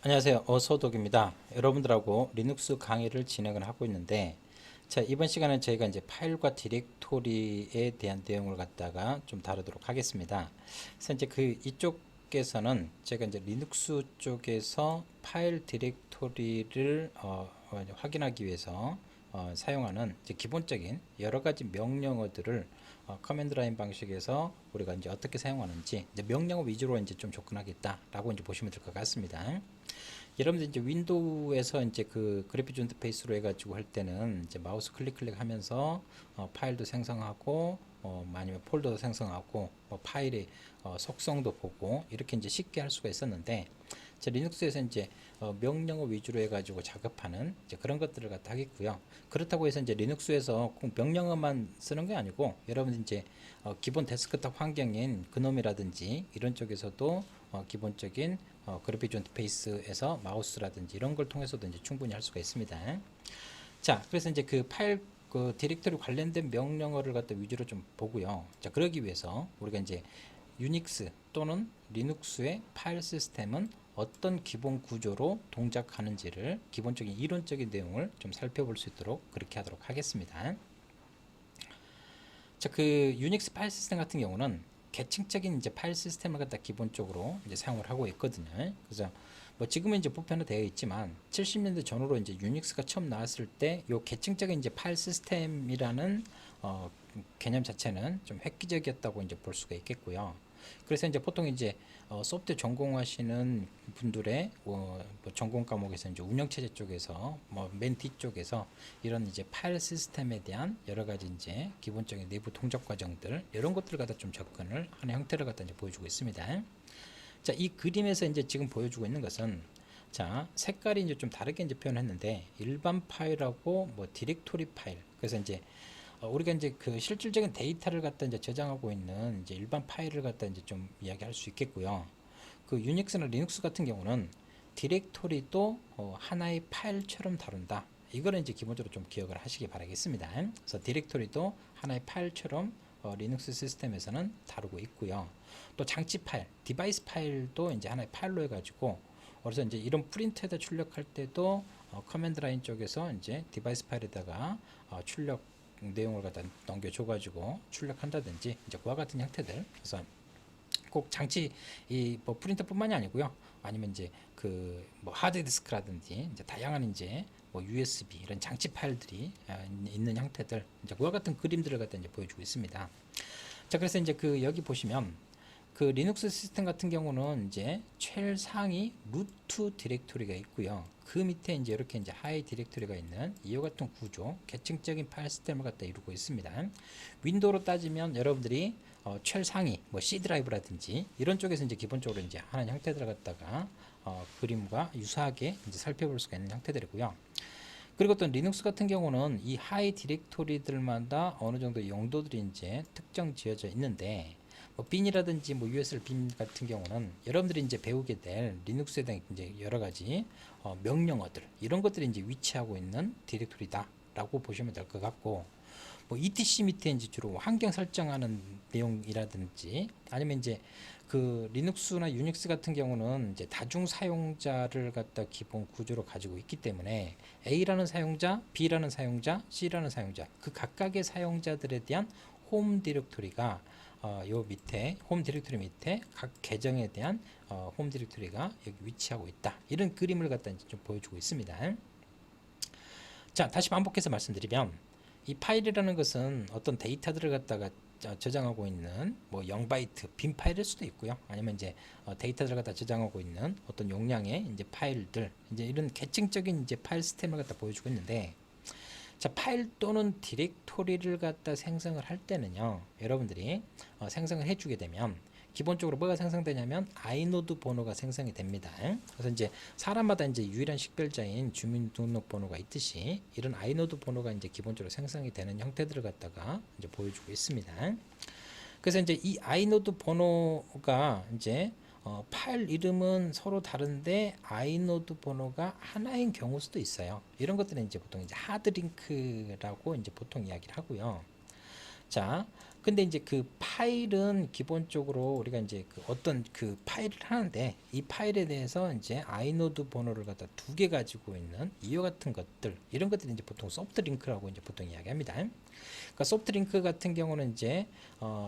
안녕하세요. 어소독입니다. 여러분들하고 리눅스 강의를 진행을 하고 있는데, 자, 이번 시간은 저희가 이제 파일과 디렉토리에 대한 내용을 갖다가 좀 다루도록 하겠습니다. 그래서 이제 이쪽에서는 제가 이제 리눅스 쪽에서 파일 디렉토리를 이제 확인하기 위해서 사용하는 이제 기본적인 여러 가지 명령어들을 커맨드 라인 방식에서 우리가 이제 어떻게 사용하는지 이제 명령어 위주로 이제 좀 접근하겠다라고 이제 보시면 될 것 같습니다. 여러분들 이제 윈도우에서 이제 그래픽 인터페이스로 해가지고 할 때는 이제 마우스 클릭하면서 파일도 생성하고 아니면 폴더도 생성하고 파일의 속성도 보고 이렇게 이제 쉽게 할 수가 있었는데, 제 리눅스에서 이제 명령어 위주로 해가지고 작업하는 이제 그런 것들을 갖다 하겠고요. 그렇다고 해서 이제 리눅스에서 꼭 명령어만 쓰는 게 아니고, 여러분 이제 기본 데스크탑 환경인 그놈이라든지 이런 쪽에서도 기본적인 그래픽 인터페이스에서 마우스라든지 이런 걸 통해서도 이제 충분히 할 수가 있습니다. 자, 그래서 이제 그 파일 디렉토리 관련된 명령어를 갖다 위주로 좀 보고요. 자, 그러기 위해서 우리가 이제 유닉스 또는 리눅스의 파일 시스템은 어떤 기본 구조로 동작하는지를 기본적인 이론적인 내용을 좀 살펴볼 수 있도록 그렇게 하도록 하겠습니다. 자, 유닉스 파일 시스템 같은 경우는 계층적인 이제 파일 시스템을 갖다 기본적으로 이제 사용을 하고 있거든요. 그래서 뭐 지금은 이제 보편화되어 있지만 70년대 전후로 이제 유닉스가 처음 나왔을 때 요 계층적인 이제 파일 시스템이라는 개념 자체는 좀 획기적이었다고 이제 볼 수가 있겠고요. 그래서 이제 보통 이제 소프트웨어 전공하시는 분들의 뭐 전공 과목에서 이제 운영체제 쪽에서 뭐 맨 뒤쪽에서 이런 이제 파일 시스템에 대한 여러 가지 이제 기본적인 내부 동작 과정들 이런 것들을 갖다 좀 접근을 하는 형태를 갖다 이제 보여주고 있습니다. 자, 이 그림에서 이제 지금 보여주고 있는 것은, 자, 색깔이 이제 좀 다르게 이제 표현했는데 일반 파일하고 뭐 디렉토리 파일. 그래서 이제 우리가 이제 실질적인 데이터를 갖다 이제 저장하고 있는 이제 일반 파일을 갖다 이제 좀 이야기할 수 있겠고요. 유닉스나 리눅스 같은 경우는 디렉토리도 하나의 파일처럼 다룬다. 이거는 이제 기본적으로 좀 기억을 하시기 바라겠습니다. 그래서 디렉토리도 하나의 파일처럼 리눅스 시스템에서는 다루고 있고요. 또 장치 파일, 디바이스 파일도 이제 하나의 파일로 해가지고, 그래서 이제 이런 프린트에다 출력할 때도 커맨드 라인 쪽에서 이제 디바이스 파일에다가 출력 내용을 갖다 넘겨줘가지고 출력한다든지 이제 그와 같은 형태들. 그래서 꼭 장치 뭐 프린터뿐만이 아니고요. 아니면 이제 뭐 하드디스크라든지 이제 다양한 이제 뭐 USB 이런 장치 파일들이 있는 형태들, 이제 그와 같은 그림들을 갖다 이제 보여주고 있습니다. 자, 그래서 이제 여기 보시면 리눅스 시스템 같은 경우는 이제 최상위 루트 디렉토리가 있고요. 그 밑에 이제 이렇게 이제 하이 디렉토리가 있는 이와 같은 구조, 계층적인 파일 시스템을 갖다 이루고 있습니다. 윈도우로 따지면 여러분들이 최상위 뭐 C 드라이브라든지 이런 쪽에서 이제 기본적으로 이제 하는 형태들을 갖다가 그림과 유사하게 이제 살펴볼 수가 있는 형태들이고요. 그리고 또 리눅스 같은 경우는 이 하이 디렉토리들마다 어느 정도 용도들이 이제 특정 지어져 있는데, 뭐 빈이라든지 뭐 USR 빈 같은 경우는 여러분들이 이제 배우게 될 리눅스에 대한 이제 여러 가지 명령어들 이런 것들이 이제 위치하고 있는 디렉토리다라고 보시면 될 것 같고, 뭐 ETC 밑에 이제 주로 환경 설정하는 내용이라든지 아니면 이제 리눅스나 유닉스 같은 경우는 이제 다중 사용자를 갖다 기본 구조로 가지고 있기 때문에 A라는 사용자, B라는 사용자, C라는 사용자 그 각각의 사용자들에 대한 홈 디렉토리가 요 밑에 홈 디렉토리 밑에 각 계정에 대한 홈 디렉토리가 여기 위치하고 있다. 이런 그림을 갖다 이제 좀 보여주고 있습니다. 자, 다시 반복해서 말씀드리면 이 파일이라는 것은 어떤 데이터들을 갖다가 저장하고 있는 뭐 0바이트 빈 파일일 수도 있고요. 아니면 이제 데이터들을 갖다 저장하고 있는 어떤 용량의 이제 파일들, 이제 이런 계층적인 이제 파일 시스템을 갖다 보여주고 있는데, 자, 파일 또는 디렉토리를 갖다 생성을 할 때는요, 여러분들이 생성을 해주게 되면 기본적으로 뭐가 생성되냐면 아이노드 번호가 생성이 됩니다. 그래서 이제 사람마다 이제 유일한 식별자인 주민등록번호가 있듯이 이런 아이노드 번호가 이제 기본적으로 생성이 되는 형태들을 갖다가 이제 보여주고 있습니다. 그래서 이제 이 아이노드 번호가 이제 파일 이름은 서로 다른데 아이노드 번호가 하나인 경우 수도 있어요. 이런 것들은 이제 보통 이제 하드링크라고 이제 보통 이야기를 하고요. 자, 근데 이제 그 파일은 기본적으로 우리가 이제 그 어떤 그 파일을 하는데 이 파일에 대해서 이제 아이노드 번호를 갖다 두 개 가지고 있는 이와 같은 것들, 이런 것들이 이제 보통 소프트 링크라고 이제 보통 이야기합니다. 그러니까 소프트 링크 같은 경우는 이제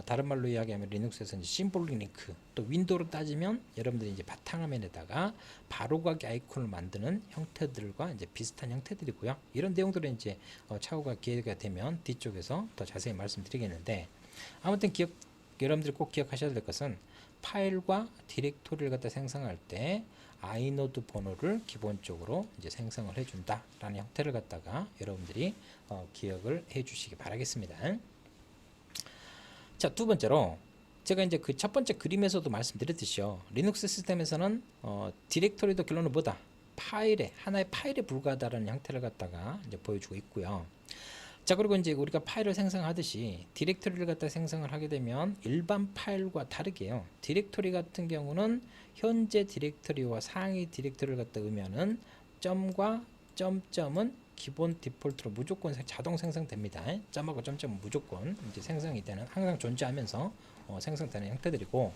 다른 말로 이야기하면 리눅스에서 이제 심볼릭 링크, 또 윈도우로 따지면 여러분들이 이제 바탕화면에다가 바로가기 아이콘을 만드는 형태들과 이제 비슷한 형태들이고요. 이런 내용들은 이제 차후가 기회가 되면 뒤쪽에서 더 자세히 말씀드리겠는데, 아무튼 여러분들이 꼭 기억하셔야 될 것은 파일과 디렉토리를 갖다 생성할 때 아이노드 번호를 기본적으로 이제 생성을 해준다라는 형태를 갖다가 여러분들이 기억을 해주시기 바라겠습니다. 자, 두 번째로 제가 이제 그 첫 번째 그림에서도 말씀드렸듯이요, 리눅스 시스템에서는 디렉토리도 결론은 뭐다? 하나의 파일에 불과하다라는 형태를 갖다가 이제 보여주고 있고요. 자, 그리고 이제 우리가 파일을 생성하듯이 디렉토리를 갖다 생성을 하게 되면 일반 파일과 다르게요, 디렉토리 같은 경우는 현재 디렉토리와 상위 디렉토리를 갖다 의미하는 점과 점점은 기본 디폴트로 무조건 자동 생성됩니다. 점하고 점점은 무조건 이제 생성이 되는, 항상 존재하면서 생성되는 형태들이고,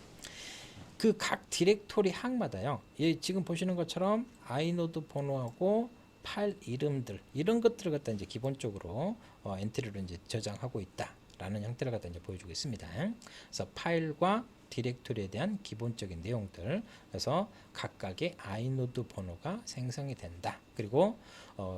그 각 디렉토리 항마다요, 지금 보시는 것처럼 아이노드 번호하고 파일 이름들, 이런 것들을 갖다 이제 기본적으로 엔트리로 이제 저장하고 있다라는 형태를 갖다 이제 보여주고 있습니다. 그래서 파일과 디렉토리에 대한 기본적인 내용들, 그래서 각각의 아이노드 번호가 생성이 된다. 그리고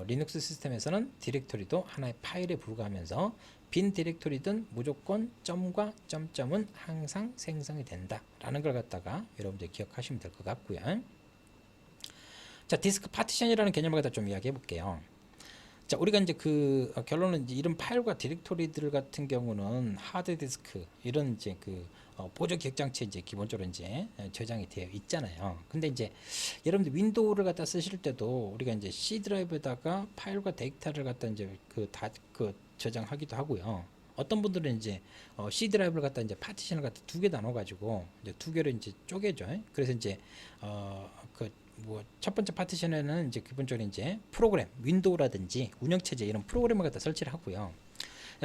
리눅스 시스템에서는 디렉토리도 하나의 파일에 불과하면서 빈 디렉토리든 무조건 점과 점점은 항상 생성이 된다라는 걸 갖다가 여러분들 기억하시면 될 것 같고요. 자, 디스크 파티션이라는 개념을 갖다 좀 이야기해 볼게요. 자, 우리가 이제 그 결론은 이제 이런 파일과 디렉토리들 같은 경우는 하드 디스크, 이런 이제 그 보조 기억장치에 이제 기본적으로 이제 저장이 되어 있잖아요. 근데 이제 여러분들 윈도우를 갖다 쓰실 때도 우리가 이제 C 드라이브에다가 파일과 데이터를 갖다 이제 그 저장하기도 하고요. 어떤 분들은 이제 C 드라이브를 갖다 이제 파티션을 갖다 두 개 나눠 가지고 이제 두 개를 이제 쪼개죠. 그래서 이제 첫 번째 파티션에는 이제 기본적으로 이제 프로그램, 윈도우라든지 운영체제 이런 프로그램을 갖다 설치를 하고요.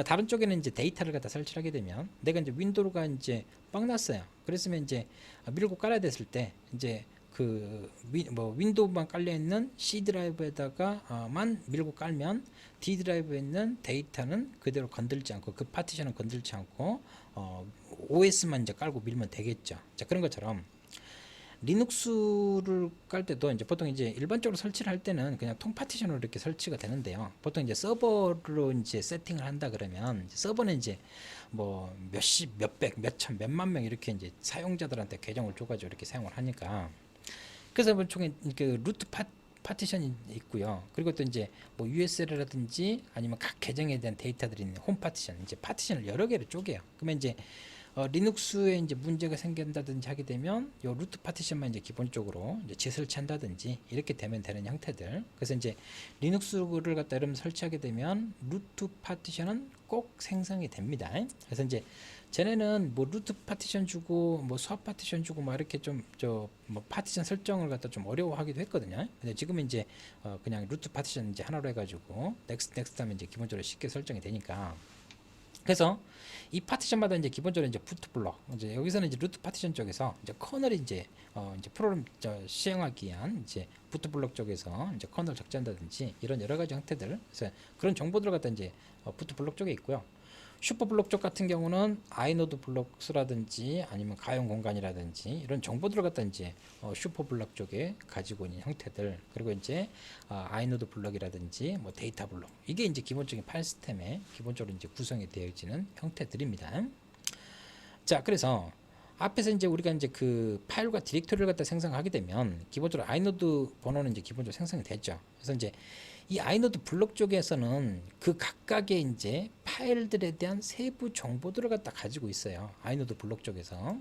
다른 쪽에는 이제 데이터를 갖다 설치를 하게 되면, 내가 이제 윈도우가 이제 뻥 났어요. 그랬으면 이제 밀고 깔아야 됐을 때 이제 윈도우만 깔려 있는 C 드라이브에다가만 밀고 깔면 D 드라이브에 있는 데이터는 그대로 건들지 않고, 그 파티션은 건들지 않고 OS만 이제 깔고 밀면 되겠죠. 자, 그런 것처럼 리눅스를 깔 때도 이제 보통 이제 일반적으로 설치를 할 때는 그냥 통 파티션으로 이렇게 설치가 되는데요. 보통 이제 서버로 이제 세팅을 한다 그러면, 서버는 이제 뭐 몇십, 몇백, 몇천, 몇만 명 이렇게 이제 사용자들한테 계정을 줘가지고 이렇게 사용을 하니까, 그래서 보통 그 루트 파티션이 있고요. 그리고 또 이제 뭐 USL이라든지 아니면 각 계정에 대한 데이터들이 있는 홈 파티션, 이제 파티션을 여러 개를 쪼개요. 그러면 이제 리눅스에 이제 문제가 생긴다든지 하게 되면 요 루트 파티션만 이제 기본적으로 이제 재설치한다든지 이렇게 되면 되는 형태들. 그래서 이제 리눅스를 갖다 여러분 설치하게 되면 루트 파티션은 꼭 생성이 됩니다. 그래서 이제 전에는 뭐 루트 파티션 주고 뭐 수압 파티션 주고 막 이렇게 좀 뭐 파티션 설정을 갖다 좀 어려워하기도 했거든요. 근데 지금은 이제 그냥 루트 파티션 이제 하나로 해가지고 넥스트 하면 이제 기본적으로 쉽게 설정이 되니까. 그래서 이 파티션마다 이제 기본적으로 이제 부트블럭, 이제 여기서는 이제 루트 파티션 쪽에서 이제 커널이 이제 프로그램 시행하기 위한 이제 부트블럭 쪽에서 이제 커널 적재한다든지 이런 여러 가지 형태들, 그래서 그런 정보들을 갖다 이제 부트블럭 쪽에 있고요. 슈퍼블럭 쪽 같은 경우는 아이노드 블록스라든지 아니면 가용 공간이라든지 이런 정보들을 갖다 이제 슈퍼블럭 쪽에 가지고 있는 형태들, 그리고 이제 아이노드 블럭이라든지 뭐 데이터 블럭, 이게 이제 기본적인 파일 시스템에 기본적으로 이제 구성이 되어지는 형태들입니다. 자, 그래서 앞에서 이제 우리가 이제 그 파일과 디렉토리를 갖다 생성하게 되면 기본적으로 아이노드 번호는 이제 기본적으로 생성이 됐죠. 그래서 이제 이 아이노드 블록 쪽에서는 그 각각의 이제 파일들에 대한 세부 정보들을 갖다 가지고 있어요. 아이노드 블록 쪽에서.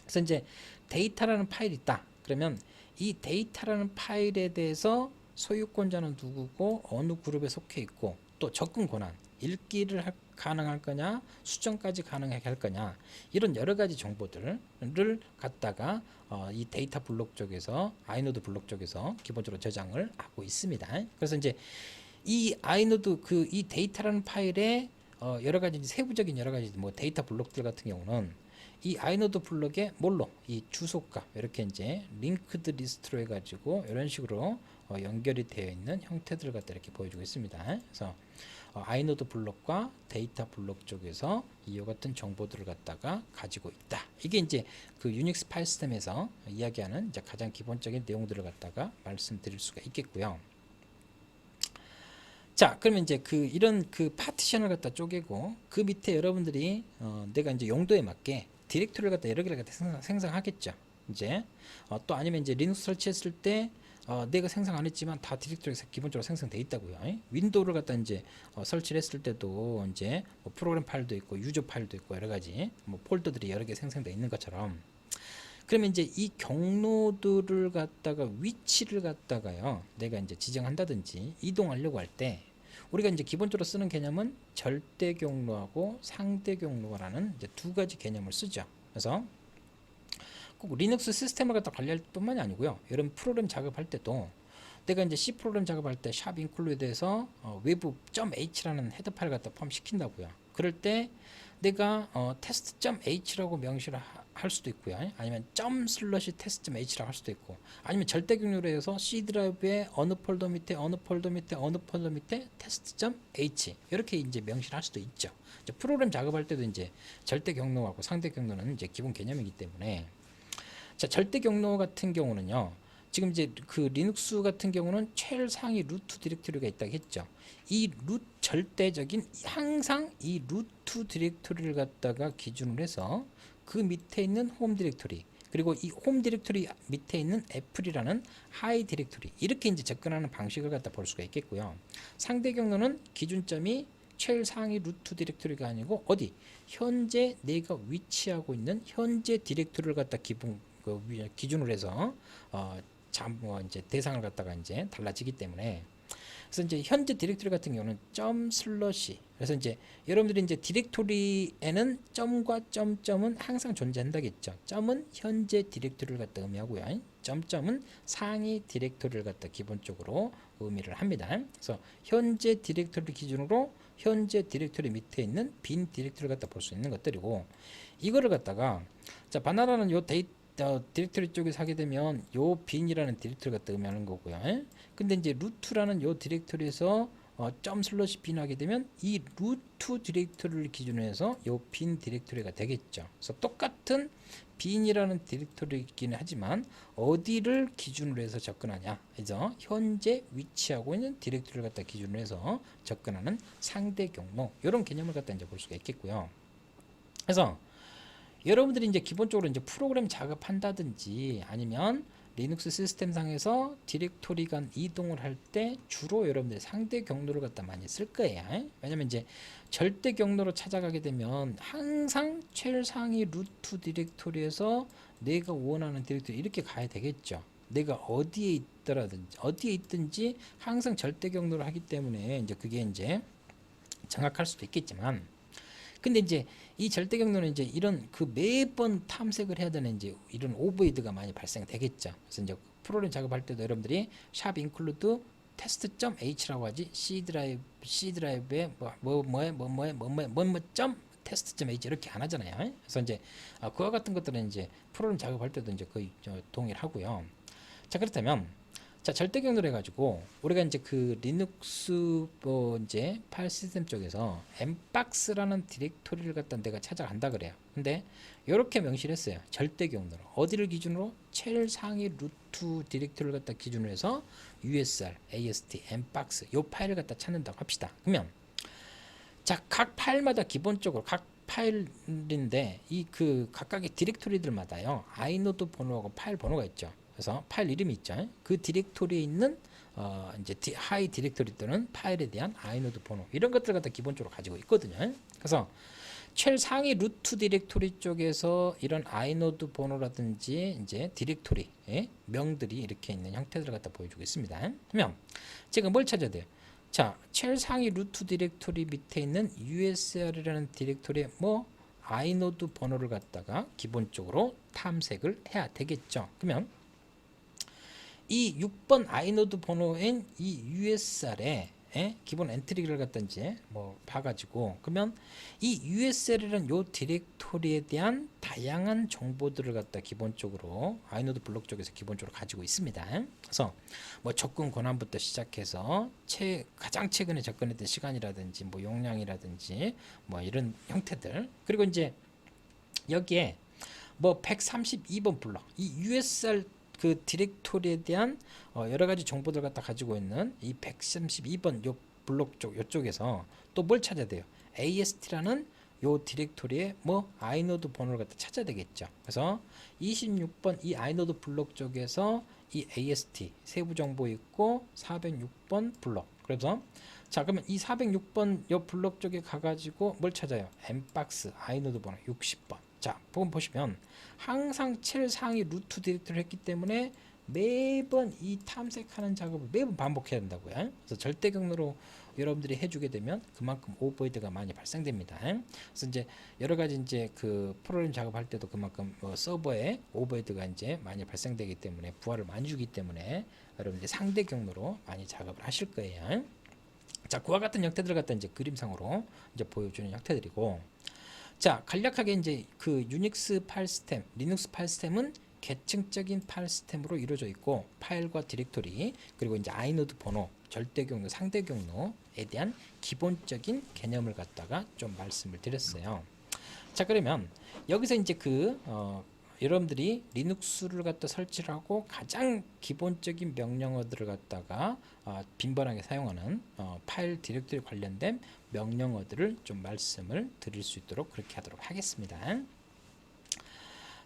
그래서 이제 데이터라는 파일이 있다. 그러면 이 데이터라는 파일에 대해서 소유권자는 누구고 어느 그룹에 속해 있고, 또 접근 권한, 읽기를 가능할 거냐, 수정까지 가능하게 할 거냐, 이런 여러 가지 정보들을 갖다가 이 데이터 블록 쪽에서, 아이노드 블록 쪽에서 기본적으로 저장을 하고 있습니다. 그래서 이제 이 아이노드 이 데이터라는 파일에 여러 가지 세부적인 여러 가지 뭐 데이터 블록들 같은 경우는 이 아이노드 블록에 뭘로 이 주소값 이렇게 이제 링크드 리스트로 해가지고 이런 식으로 연결이 되어 있는 형태들을 갖다 이렇게 보여주고 있습니다. 그래서 아이노드 블록과 데이터 블록 쪽에서 이와 같은 정보들을 갖다가 가지고 있다. 이게 이제 그 유닉스 파일 시스템에서 이야기하는 이제 가장 기본적인 내용들을 갖다가 말씀드릴 수가 있겠고요. 자, 그러면 이제 이런 파티션을 갖다 쪼개고 그 밑에 여러분들이 내가 이제 용도에 맞게 디렉토리를 갖다 여러 개를 갖다 생성하겠죠. 이제 또 아니면 이제 리눅스 설치했을 때 내가 생성 안 했지만 다 디렉토리가 기본적으로 생성되어 있다고요. 윈도우를 갖다 이제 설치를 했을 때도 이제 뭐 프로그램 파일도 있고 유저 파일도 있고 여러 가지 뭐 폴더들이 여러 개 생성되어 있는 것처럼, 그러면 이제 이 경로들을 갖다가 위치를 갖다가요 내가 이제 지정한다든지 이동하려고 할 때 우리가 이제 기본적으로 쓰는 개념은 절대 경로하고 상대 경로라는 이제 두 가지 개념을 쓰죠. 그래서 꼭 리눅스 시스템을 갖다 관리할 뿐만이 아니고요. 이런 프로그램 작업할 때도 내가 이제 C 프로그램 작업할 때 샵 인클루드에서 외부 .h라는 헤더 파일 갖다 포함시킨다고요. 그럴 때 내가 test.h라고 명시를 할 수도 있고요. 아니면 ./test.h라고 할 수도 있고, 아니면 절대 경로로 해서 C 드라이브의 어느 폴더 밑에 어느 폴더 밑에 어느 폴더 밑에 test.h 이렇게 이제 명시를 할 수도 있죠. 이제 프로그램 작업할 때도 이제 절대 경로하고 상대 경로는 이제 기본 개념이기 때문에, 자, 절대 경로 같은 경우는요. 지금 이제 그 리눅스 같은 경우는 최상위 루트 디렉토리가 있다고 했죠. 이 절대적인 항상 이 루트 디렉토리를 갖다가 기준으로 해서 그 밑에 있는 홈 디렉토리, 그리고 이 홈 디렉토리 밑에 있는 애플이라는 하이 디렉토리, 이렇게 이제 접근하는 방식을 갖다 볼 수가 있겠고요. 상대 경로는 기준점이 최상위 루트 디렉토리가 아니고 어디 현재 내가 위치하고 있는 현재 디렉토리를 갖다 기준으로 해서 이제 대상을 갖다가 이제 달라지기 때문에, 그래서 이제 현재 디렉토리 같은 경우는 점/, 그래서 이제 여러분들이 이제 디렉토리에는 점과 점점은 항상 존재한다겠죠. 점은 현재 디렉토리를 갖다 의미하고요. 점점은 상위 디렉토리를 갖다 기본적으로 의미를 합니다. 그래서 현재 디렉토리 기준으로 현재 디렉토리 밑에 있는 빈 디렉토리를 갖다 볼 수 있는 것들이고, 이거를 갖다가 자 바나나는 요 디렉토리 쪽에서 하게 되면 요 빈이라는 디렉토리가 의미하는 거고요. 근데 이제 루트라는 요 디렉토리에서 점/빈 하게 되면 이 루트 디렉토리를 기준으로 해서 요 빈 디렉토리가 되겠죠. 그래서 똑같은 빈이라는 디렉토리이긴 하지만 어디를 기준으로 해서 접근하냐, 그래서 현재 위치하고 있는 디렉토리를 갖다 기준으로 해서 접근하는 상대 경로, 이런 개념을 갖다 이제 볼 수가 있겠고요. 그래서 여러분들이 이제 기본적으로 이제 프로그램 작업한다든지 아니면 리눅스 시스템 상에서 디렉토리 간 이동을 할 때 주로 여러분들이 상대 경로를 갖다 많이 쓸 거예요. 왜냐면 이제 절대 경로로 찾아가게 되면 항상 최상위 루트 디렉토리에서 내가 원하는 디렉토리 이렇게 가야 되겠죠. 내가 어디에 있든지 항상 절대 경로를 하기 때문에 이제 그게 이제 정확할 수도 있겠지만, 근데 이제 이 절대 경로는 이제 이런 매번 탐색을 해야 되는 이제 이런 오버헤드가 많이 발생되겠죠. 그래서 이제 프로그램 작업할 때도 여러분들이 샵 인클루드 test.h라고 하지 C 드라이브에 점 test.h 이렇게 안 하잖아요. 그래서 이제 그와 같은 것들은 이제 프로그램 작업할 때도 이제 거의 동일하고요. 자, 그렇다면 자, 절대 경로를 해가지고 우리가 이제 리눅스 이제 파일 시스템 쪽에서 엠박스라는 디렉토리를 갖다 내가 찾아간다 그래요. 근데 이렇게 명시를 했어요. 절대 경로로 어디를 기준으로 최상위 루트 디렉토리를 갖다 기준으로 해서 usr, ast, 엠박스 요 파일을 갖다 찾는다고 합시다. 그러면 자, 각 파일마다 기본적으로 각 파일인데 이 각각의 디렉토리들마다요 아이노드 번호하고 파일 번호가 있죠. 그래서 파일 이름이 있죠. 그 디렉토리에 있는 이제 하이 디렉토리 또는 파일에 대한 아이노드 번호, 이런 것들 갖다 기본적으로 가지고 있거든요. 그래서 최상위 루트 디렉토리 쪽에서 이런 아이노드 번호라든지 이제 디렉토리 명들이 이렇게 있는 형태들을 갖다 보여주고 있습니다. 그러면 제가 뭘 찾아야 돼요? 자, 최상위 루트 디렉토리 밑에 있는 usr이라는 디렉토리에 아이노드 번호를 갖다가 기본적으로 탐색을 해야 되겠죠. 그러면 이 6번 아이노드 번호인 이 usr에 기본 엔트리를 갖다 이제 뭐 봐가지고 그러면 이 USL이라는 요 디렉토리에 대한 다양한 정보들을 갖다 기본적으로 아이노드 블록 쪽에서 기본적으로 가지고 있습니다. 그래서 뭐 접근 권한부터 시작해서 가장 최근에 접근했던 시간이라든지 뭐 용량이라든지 뭐 이런 형태들, 그리고 이제 여기에 뭐 132번 블록, 이 USR 그 디렉토리에 대한 여러 가지 정보들 갖다 가지고 있는 이 132번 요 블록 쪽 요쪽에서 또 뭘 찾아야 돼요? AST라는 요 디렉토리에 뭐 아이노드 번호를 갖다 찾아야 되겠죠. 그래서 26번 이 아이노드 블록 쪽에서 이 AST 세부 정보 있고 406번 블록. 그래서 자, 그러면 이 406번 요 블록 쪽에 가가지고 뭘 찾아요? M박스 아이노드 번호 60번. 자, 보시면 항상 7 상위 루트 디렉터리를 했기 때문에 매번 이 탐색하는 작업을 매번 반복해야 된다고요. 그래서 절대 경로로 여러분들이 해주게 되면 그만큼 오버헤드가 많이 발생됩니다. 그래서 이제 여러 가지 이제 그 프로그램 작업할 때도 그만큼 서버에 오버헤드가 이제 많이 발생되기 때문에 부하를 많이 주기 때문에 여러분들이 상대 경로로 많이 작업을 하실 거예요. 자, 그와 같은 형태들 갖다 이제 그림상으로 이제 보여주는 형태들이고, 자, 간략하게 이제 그 유닉스 파일 시스템, 리눅스 파일 시스템은 계층적인 파일 시스템으로 이루어져 있고 파일과 디렉토리 그리고 이제 아이노드 번호, 절대 경로, 상대 경로에 대한 기본적인 개념을 갖다가 좀 말씀을 드렸어요. 자, 그러면 여기서 이제 여러분들이 리눅스를 갖다 설치를 하고 가장 기본적인 명령어들을 갖다가 빈번하게 사용하는 파일 디렉토리 관련된 명령어들을 좀 말씀을 드릴 수 있도록 그렇게 하도록 하겠습니다.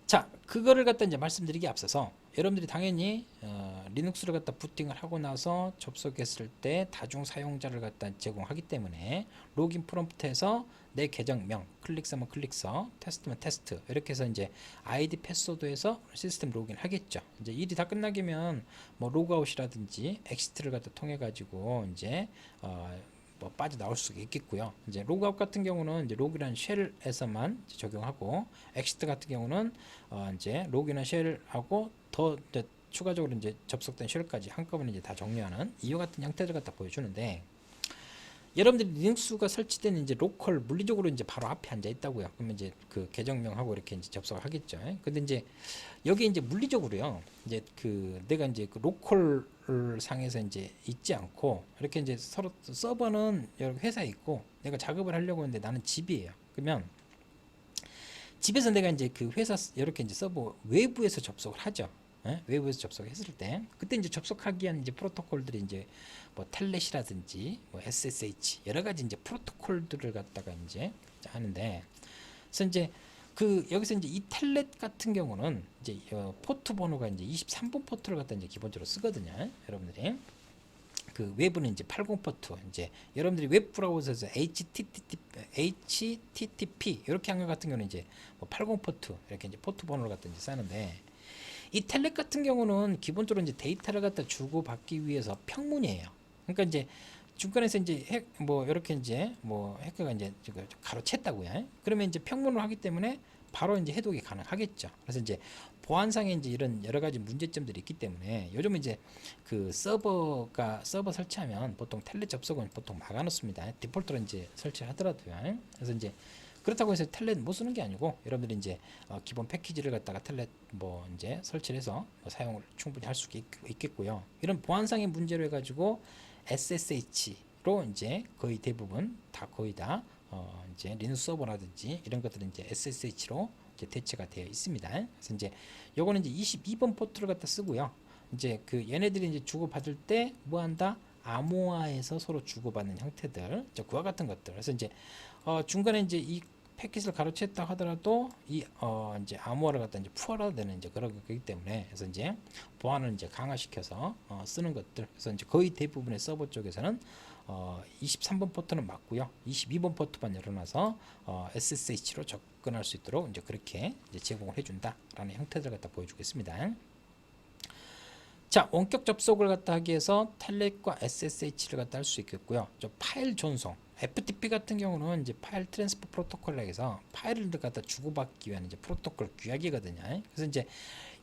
자, 그거를 갖다 이제 말씀드리기 앞서서 여러분들이 당연히 리눅스를 갖다 부팅을 하고 나서 접속했을 때 다중 사용자를 갖다 제공하기 때문에 로긴 프롬프트에서 내 계정명 클릭서면 클릭서, 테스트면 테스트 이렇게 해서 이제 아이디 패스워드에서 시스템 로그인 하겠죠. 이제 일이 다 끝나기면 뭐 로그아웃이라든지 엑시트를 갖다 통해 가지고 이제 뭐 빠져나올 수가 있겠고요. 이제 로그아웃 같은 경우는 이제 로그인한 쉘에서만 적용하고, 엑시트 같은 경우는 이제 로그인한 쉘하고 더 이제 추가적으로 이제 접속된 쉘까지 한꺼번에 이제 다 정리하는 이와 같은 형태를 갖다 보여주는데, 여러분들이 리눅스가 설치된 이제 로컬 물리적으로 이제 바로 앞에 앉아 있다고요. 그러면 이제 그 계정명하고 이렇게 이제 접속을 하겠죠. 근데 이제 여기 이제 물리적으로요. 이제 내가 이제 그 로컬 상에서 이제 있지 않고 이렇게 이제 서로 서버는 여러 회사에 있고 내가 작업을 하려고 하는데 나는 집이에요. 그러면 집에서 내가 이제 그 회사 이렇게 이제 서버 외부에서 접속을 하죠. 외부에서 접속했을 때 그때 이제 접속하기 위한 이제 프로토콜들이 이제 뭐 텔넷이라든지 뭐 SSH 여러 가지 이제 프로토콜들을 갖다가 이제 하는데, 그래서 이제 여기서 이제 이 텔넷 같은 경우는 이제 포트 번호가 이제 23번 포트를 갖다 이제 기본적으로 쓰거든요. 여러분들이 그 외부는 이제 80 포트, 이제 여러분들이 웹 브라우저에서 HTTP 이렇게 한 것 같은 경우는 이제 뭐 80 포트 이렇게 이제 포트 번호를 갖다 이제 쓰는데, 이 텔넷 같은 경우는 기본적으로 이제 데이터를 갖다 주고 받기 위해서 평문이에요. 그러니까 이제 중간에서 이제 뭐 이렇게 이제 뭐 해커가 이제 가로챘다고요. 그러면 이제 평문을 하기 때문에 바로 이제 해독이 가능하겠죠. 그래서 이제 보안상에 이제 이런 여러 가지 문제점들이 있기 때문에 요즘 이제 그 서버 설치하면 보통 텔넷 접속은 보통 막아놓습니다. 디폴트로 이제 설치하더라도요. 그래서 이제 그렇다고 해서 텔넷 못 쓰는 게 아니고 여러분들이 이제 기본 패키지를 갖다가 텔넷 뭐 이제 설치를 해서 사용을 충분히 할 수 있겠고요. 이런 보안상의 문제로 해가지고 SSH로 이제 거의 대부분 거의 다 이제 리눅스 서버라든지 이런 것들은 이제 SSH로 이제 대체가 되어 있습니다. 그래서 이제 요거는 이제 22번 포트를 갖다 쓰고요. 이제 얘네들이 이제 주고받을 때 뭐 한다? 암호화해서 서로 주고받는 형태들, 그와 같은 것들. 그래서 이제 중간에 이제 이 패킷을 가로챘다 하더라도 이제 암호화를 갖다 이제 푸활화되는 이제 그런 거기 때문에, 그래서 이제 보안을 이제 강화시켜서 쓰는 것들. 그래서 이제 거의 대부분의 서버 쪽에서는 23번 포트는 맞고요. 22번 포트만 열어놔서 SSH로 접근할 수 있도록 이제 그렇게 이제 제공을 해준다라는 형태들 갖다 보여주겠습니다. 자, 원격 접속을 갖다 하기 위해서 텔넷과 SSH를 갖다 할 수 있겠고요. 파일 전송, FTP 같은 경우는 이제 파일 트랜스퍼 프로토콜이라고 해서 파일을 갖다 주고받기 위한 이제 프로토콜 규약이거든요. 그래서 이제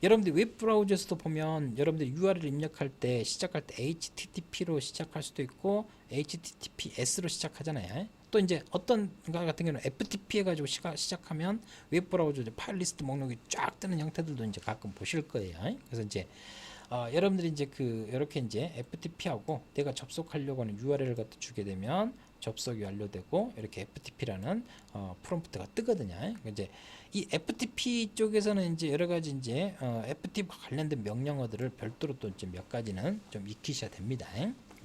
여러분들 웹 브라우저에서도 보면 여러분들 URL 입력할 때 시작할 때 HTTP로 시작할 수도 있고 HTTPS로 시작하잖아요. 또 이제 어떤 거 같은 경우는 FTP 해가지고 시작하면 웹 브라우저 파일 리스트 목록이 쫙 뜨는 형태들도 이제 가끔 보실 거예요. 그래서 이제 여러분들이 이제 이렇게 이제 FTP하고 내가 접속하려고 하는 URL을 갖다 주게 되면 접속이 완료되고 이렇게 FTP라는 프롬프트가 뜨거든요. 이제 이 FTP 쪽에서는 이제 여러 가지 이제 FTP 관련된 명령어들을 별도로 또 이제 몇 가지는 좀 익히셔야 됩니다.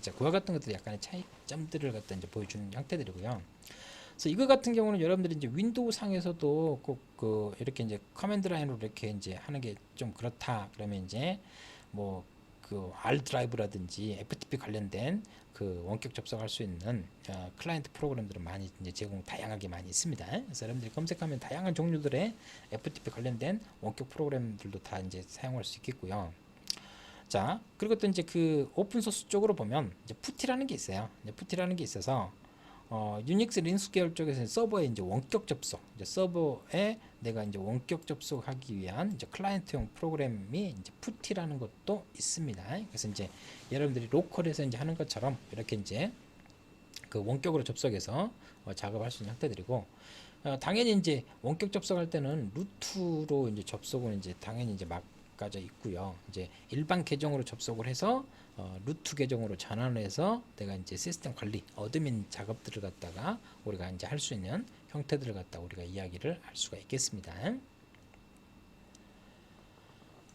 자, 그와 같은 것들이 약간의 차이점들을 갖다 이제 보여주는 형태들이고요. 그래서 이거 같은 경우는 여러분들이 이제 윈도우 상에서도 꼭 이렇게 이제 커맨드 라인으로 이렇게 이제 하는 게 좀 그렇다. 그러면 이제 뭐 R 드라이브라든지 FTP 관련된 원격 접속할 수 있는 클라이언트 프로그램들은 많이 이제 다양하게 많이 있습니다. 그래서 여러분들이 검색하면 다양한 종류들의 FTP 관련된 원격 프로그램들도 다 이제 사용할 수 있겠고요. 자, 그리고 또 이제 오픈 소스 쪽으로 보면 이제 푸티라는 게 있어요. 이제 푸티라는 게 있어서 유닉스 리눅스 계열 쪽에서는 서버에 이제 원격 접속, 이제 서버에 내가 이제 원격 접속하기 위한 이제 클라이언트용 프로그램이 이제 푸티라는 것도 있습니다. 그래서 이제 여러분들이 로컬에서 이제 하는 것처럼 이렇게 이제 원격으로 접속해서 작업할 수 있는 형태들이고, 당연히 이제 원격 접속할 때는 루트로 이제 접속은 이제 당연히 이제 막가져 있고요. 이제 일반 계정으로 접속을 해서 루트 계정으로 전환해서 내가 이제 시스템 관리, 어드민 작업들을 갖다가 우리가 이제 할 수 있는 형태들을 갖다 우리가 이야기를 할 수가 있겠습니다.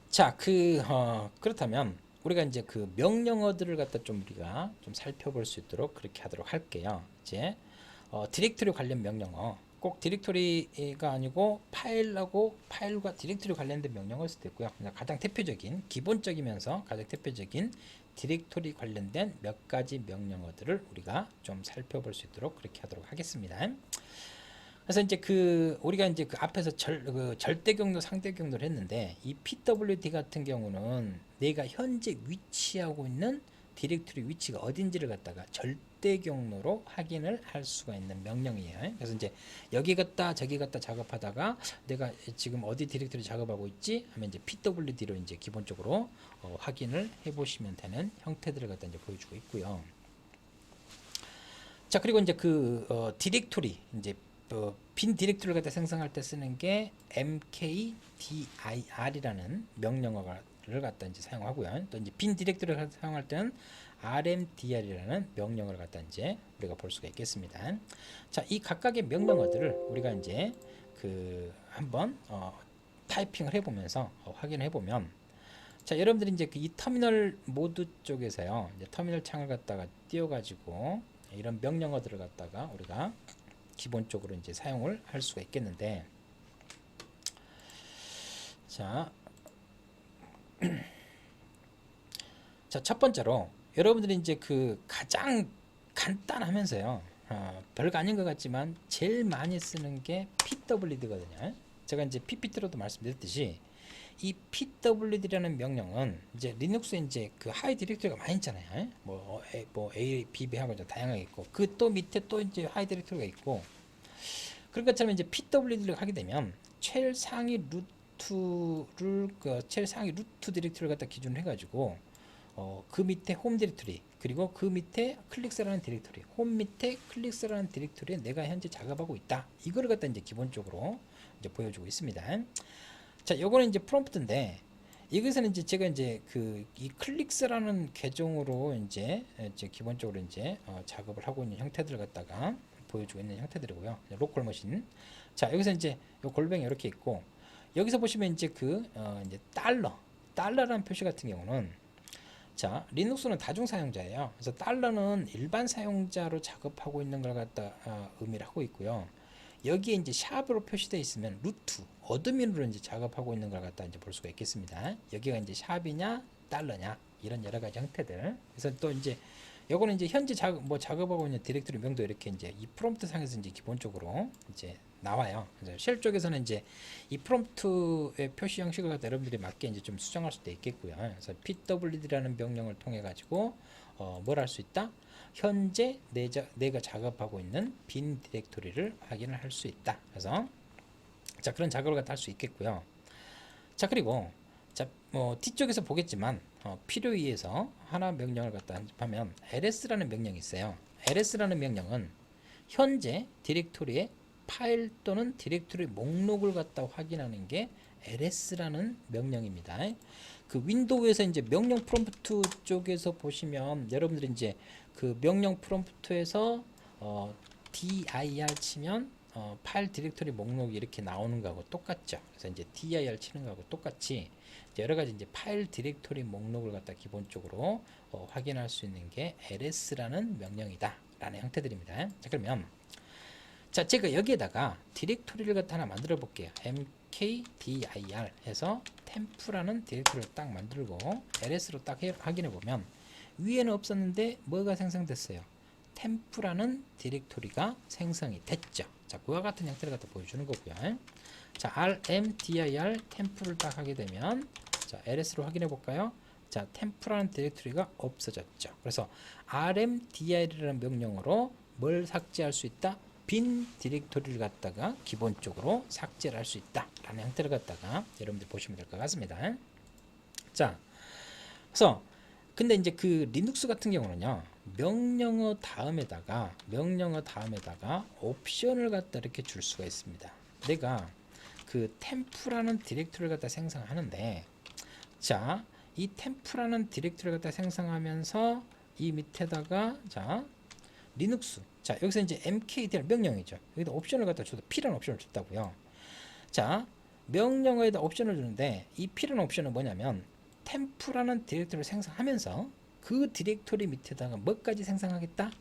자, 그렇다면 우리가 이제 명령어들을 갖다 좀 우리가 좀 살펴볼 수 있도록 그렇게 하도록 할게요. 이제 디렉토리 관련 명령어, 꼭 디렉토리가 아니고 파일과 디렉토리 관련된 명령어일 수도 있고요. 가장 대표적인, 기본적이면서 가장 대표적인 디렉토리 관련된 몇 가지 명령어들을 우리가 좀 살펴볼 수 있도록 그렇게 하도록 하겠습니다. 그래서 이제 우리가 이제 앞에서 절대 경로, 상대 경로를 했는데, 이 PWD 같은 경우는 내가 현재 위치하고 있는 디렉토리 위치가 어딘지를 갖다가 절대 경로로 확인을 할 수가 있는 명령이에요. 그래서 이제 여기 갔다 저기 갔다 작업하다가 내가 지금 어디 디렉토리 작업하고 있지 하면 이제 PWD로 이제 기본적으로 확인을 해보시면 되는 형태들을 갖다 이제 보여주고 있고요. 자, 그리고 이제 디렉토리, 이제 빈 디렉토리를 갖다 생성할 때 쓰는 게 mkdir이라는 명령어를 갖다 이제 사용하고요. 또 이제 빈 디렉토리를 사용할 때는 rmdir이라는 명령어를 갖다 이제 우리가 볼 수가 있겠습니다. 자, 이 각각의 명령어들을 우리가 이제 한번 타이핑을 해보면서 확인을 해보면, 자, 여러분들이 이제 이 터미널 모드 쪽에서요, 이제 터미널 창을 갖다가 띄워가지고 이런 명령어들을 갖다가 우리가 기본적으로 이제 사용을 할 수가 있겠는데, 자, 자, 첫 번째로 여러분들이 이제 가장 간단하면서요, 별거 아닌 것 같지만 제일 많이 쓰는 게 PWD거든요. 제가 이제 PPT로도 말씀드렸듯이 이 PWD라는 명령은 이제 리눅스에 이제 하이 디렉토리가 많이 있잖아요. 뭐 A, B, B 하고 다양하게 있고, 또 밑에 또 이제 하이 디렉토리가 있고, 그런 것처럼 이제 PWD를 하게 되면 최상위 루트 디렉토리를 갖다 기준으로 해가지고 그 밑에 홈 디렉토리, 그리고 그 밑에 클릭스라는 디렉토리, 홈 밑에 클릭스라는 디렉토리에 내가 현재 작업하고 있다. 이거를 갖다 이제 기본적으로 이제 보여주고 있습니다. 자, 요거는 이제 프롬프트인데, 이것은 이제 제가 이제 이 클릭스라는 계정으로 이제 기본적으로 이제 작업을 하고 있는 형태들을 갖다가 보여주고 있는 형태들이고요. 로컬 머신. 자, 여기서 이제 요 골뱅이 이렇게 있고, 여기서 보시면 이제 이제 달러라는 표시 같은 경우는, 자, 리눅스는 다중 사용자예요. 그래서 달러는 일반 사용자로 작업하고 있는 걸 갖다 의미를 하고 있고요. 여기에 이제 샵으로 표시되어 있으면 루트, 어드민으로 이제 작업하고 있는 걸 갖다 이제 볼 수가 있겠습니다. 여기가 이제 샵이냐, 달러냐, 이런 여러 가지 형태들. 그래서 또 이제 요거는 이제 현재 작업하고 있는 디렉토리 명도 이렇게 이제 이 프롬프트 상에서 이제 기본적으로 이제 나와요. 그래서 쉘 쪽에서는 이제 이 프롬프트의 표시 형식을 갖다 여러분들이 맞게 이제 좀 수정할 수도 있겠고요. 그래서 pwd라는 명령을 통해 가지고 뭘 할 수 있다? 현재 내가 작업하고 있는 빈 디렉토리를 확인을 할 수 있다. 그래서 자, 그런 작업을 갖다 할 수 있겠고요. 자, 그리고 자, 뒤쪽에서 보겠지만 필요에 의해서 하나 명령을 갖다 하면 ls라는 명령이 있어요. ls라는 명령은 현재 디렉토리의 파일 또는 디렉토리 목록을 갖다 확인하는 게 ls라는 명령입니다. 그 윈도우에서 이제 명령 프롬프트 쪽에서 보시면 여러분들이 이제 그 명령 프롬프트에서 dir 치면 파일 디렉토리 목록이 이렇게 나오는 거하고 똑같죠. 그래서 이제 dir 치는 거하고 똑같이 여러 가지 이제 파일 디렉토리 목록을 갖다 기본적으로 확인할 수 있는 게 ls라는 명령이다 라는 형태들입니다. 자, 그러면 자, 제가 여기에다가 디렉토리를 갖다 하나 만들어 볼게요. mkdir 해서 템프라는 디렉토리를 딱 만들고 ls로 딱 확인해 보면 위에는 없었는데 뭐가 생성됐어요? 템프라는 디렉토리가 생성이 됐죠. 자, 그와 같은 형태를 갖다 보여주는 거고요. 자, rmdir 템프를 딱 하게 되면 자, ls로 확인해 볼까요? 자, 템프라는 디렉토리가 없어졌죠. 그래서 rmdir이라는 명령으로 뭘 삭제할 수 있다? 빈 디렉토리를 갖다가 기본적으로 삭제를 할 수 있다 라는 형태를 갖다가 여러분들 보시면 될 것 같습니다. 자, 그래서 근데 이제 그 리눅스 같은 경우는요, 명령어 다음에다가 옵션을 갖다 이렇게 줄 수가 있습니다. 내가 그 템프라는 디렉토리를 갖다 생성하는데, 자, 이 템프라는 디렉토리를 갖다 생성하면서 이 밑에다가 자, 리눅스. 자, 여기서 이제 mkdir 명령이죠. 여기다 옵션을 갖다 줘도 p라는 옵션을 줬다고요. 자, 명령어에다 옵션을 주는데 이 p라는 옵션은 뭐냐면 템프라는 디렉토리를 생성하면서 그 디렉토리 밑에다가 뭐까지 생성하겠다?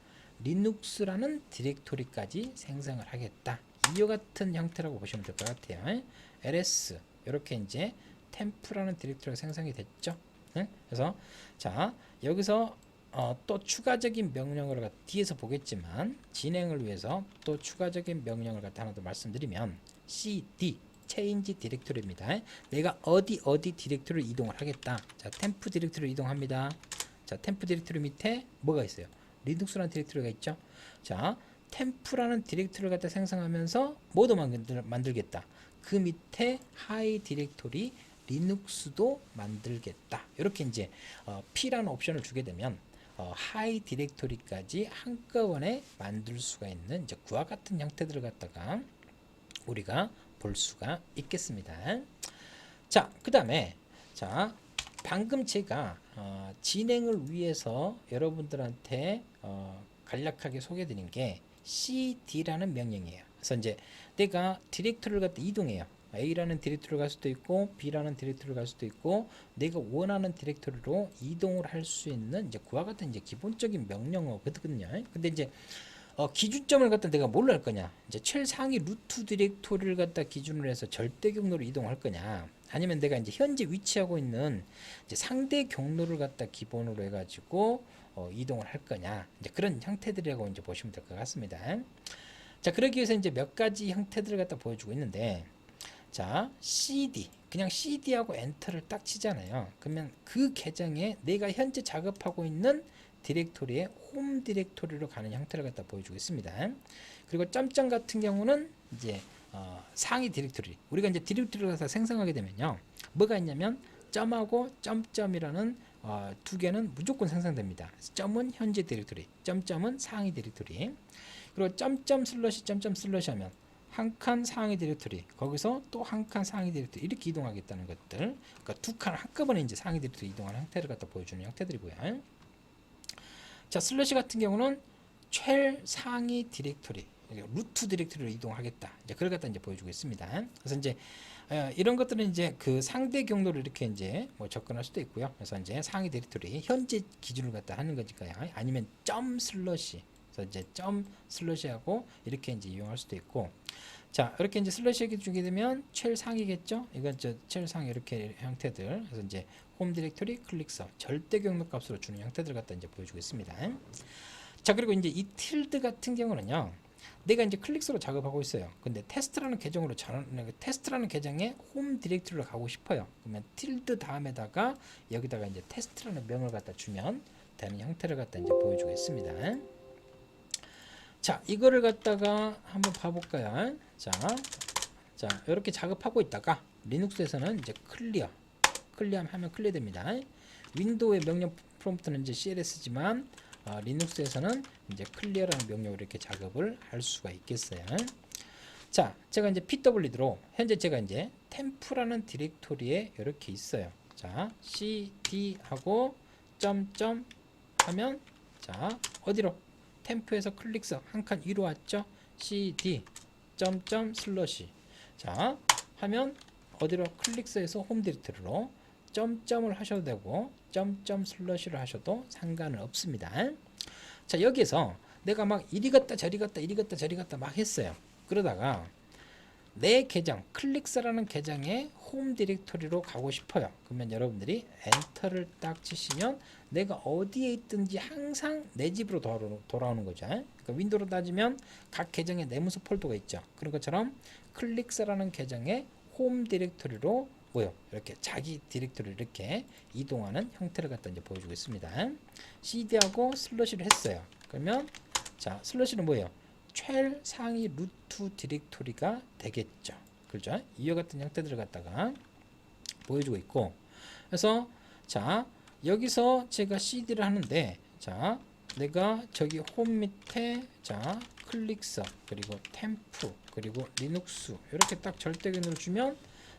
리눅스라는 디렉토리까지 생성을 하겠다. 이와 같은 형태라고 보시면 될 것 같아요. ls 이렇게 이제 템프라는 디렉토리가 생성이 됐죠. 그래서 자, 여기서 또 추가적인 명령을 뒤에서 보겠지만 진행을 위해서 또 추가적인 명령을 갖다 하나 더 말씀드리면 cd change 디렉토리입니다. 내가 어디 디렉토리를 이동을 하겠다. 자, 템프 디렉토리를 이동합니다. 자, 템프 디렉토리 밑에 뭐가 있어요? 리눅스라는 디렉토리가 있죠. 자, 템프라는 디렉토리를 갖다 생성하면서 뭐도 만들겠다. 그 밑에 하이 디렉토리 리눅스도 만들겠다. 이렇게 이제 p라는 옵션을 주게 되면 하이 디렉토리까지 한꺼번에 만들 수가 있는 이제 그와 같은 형태들을 갖다가 우리가 볼 수가 있겠습니다. 자, 그 다음에 자, 방금 제가 진행을 위해서 여러분들한테 간략하게 소개드린 게 cd라는 명령이에요. 그래서 이제 내가 디렉토리를 갖다 이동해요. A라는 디렉토리를 갈 수도 있고 B라는 디렉토리를 갈 수도 있고 내가 원하는 디렉토리로 이동을 할 수 있는 이제 그와 같은 이제 기본적인 명령어거든요. 근데 이제 기준점을 갖다 내가 뭘로 할 거냐? 이제 최상위 루트 디렉토리를 갖다 기준으로 해서 절대 경로로 이동할 거냐? 아니면 내가 이제 현재 위치하고 있는 이제 상대 경로를 갖다 기본으로 해가지고 이동을 할 거냐? 이제 그런 형태들이라고 이제 보시면 될 것 같습니다. 자, 그러기 위해서 이제 몇 가지 형태들을 갖다 보여주고 있는데, 자, cd 그냥 cd하고 엔터를 딱 치잖아요. 그러면 그 계정에 내가 현재 작업하고 있는 디렉토리의 홈 디렉토리로 가는 형태를 갖다 보여주고 있습니다. 그리고 점점 같은 경우는 이제 상위 디렉토리, 우리가 이제 디렉토리를 갖다 생성하게 되면요, 뭐가 있냐면 점하고 점점이라는 두 개는 무조건 생성됩니다. 점은 현재 디렉토리, 점점은 상위 디렉토리. 그리고 점점 슬러시 점점 슬러시 하면 한 칸 상위 디렉토리, 거기서 또 한 칸 상위 디렉토리, 이렇게 이동하겠다는 것들. 그러니까 두 칸 한꺼번에 이제 상위 디렉토리 이동하는 형태를 갖다 보여주는 형태들이고요. 자, 슬러시 같은 경우는 최상위 디렉토리, 루트 디렉토리로 이동하겠다. 이제 그걸 갖다 이제 보여주고 있습니다. 그래서 이제 이런 것들은 이제 그 상대 경로를 이렇게 이제 뭐 접근할 수도 있고요. 그래서 이제 상위 디렉토리 현재 기준을 갖다 하는 거니까요. 아니면 점 슬러시, 그래서 이제 점 슬러시하고 이렇게 이제 이용할 수도 있고. 자, 이렇게 이제 슬러시하게 주게 되면 최상위겠죠. 이건 최상위 이렇게 형태들. 그래서 이제 홈 디렉토리 클릭서 절대 경로 값으로 주는 형태들 갖다 이제 보여주고 있습니다. 자, 그리고 이제 이 틸드 같은 경우는요, 내가 이제 클릭서로 작업하고 있어요. 근데 테스트라는 계정으로 테스트라는 계정에 홈 디렉토리로 가고 싶어요. 그러면 틸드 다음에다가 여기다가 이제 테스트라는 명을 갖다 주면 되는 형태를 갖다 이제 보여주고 있습니다. 자, 이거를 갖다가 한번 봐볼까요? 자, 이렇게 작업하고 있다가 리눅스에서는 이제 클리어 클리어하면 클리어됩니다. 윈도우의 명령 프롬프트는 이제 CLS지만 리눅스에서는 이제 클리어라는 명령으로 이렇게 작업을 할 수가 있겠어요. 자, 제가 이제 pwd로 현재 제가 이제 템프라는 디렉토리에 이렇게 있어요. 자, cd하고 점점 하면 자, 어디로? 템프에서 클릭서 한 칸 위로 왔죠? cd 점점 슬러시. 자, 하면 어디로? 클릭서에서 홈 디렉토리로 점점을 하셔도 되고 점점 슬러시를 하셔도 상관은 없습니다. 자, 여기에서 내가 막 이리 갔다 저리 갔다 이리 갔다 저리 갔다 막 했어요. 그러다가 내 계정 클릭서라는 계정의 홈 디렉토리로 가고 싶어요. 그러면 여러분들이 엔터를 딱 치시면 내가 어디에 있든지 항상 내 집으로 돌아오는 거죠. 그러니까 윈도우로 따지면 각 계정에 내문서 폴더가 있죠. 그런 것처럼 클릭서라는 계정의 홈 디렉토리로 뭐요? 이렇게 자기 디렉토리를 이렇게 이동하는 형태를 갖다 이제 보여주고 있습니다. cd하고 슬러시를 했어요. 그러면 자, 슬러시는 뭐예요? 최상위 루트 디렉토리가 되겠죠. 그렇죠? 이와 같은 형태들을 갖다가 보여주고 있고, 그래서 자, 여기서 제가 cd를 하는데, 자, 내가 저기 홈 밑에 자, 클릭서 그리고 템프 그리고 리눅스 이렇게 딱 절대경로를 주면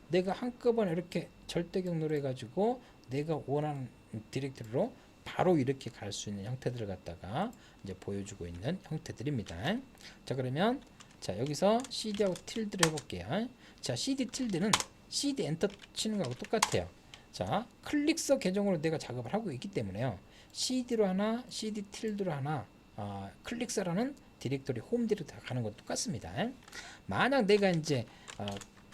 내가 한꺼번에 이렇게 절대경로로 해가지고 내가 원하는 디렉토리로 바로 이렇게 갈 수 있는 형태들을 갖다가 이제 보여주고 있는 형태들입니다. 자, 그러면 자, 여기서 cd하고 틸드를 해볼게요. 자, cd 틸드는 cd 엔터 치는 거하고 똑같아요. 자, 클릭서 계정으로 내가 작업을 하고 있기 때문에요. cd로 하나, cd 틸드로 하나, 클릭서라는 디렉토리 홈 디렉토리 가는 건 똑같습니다. 만약 내가 이제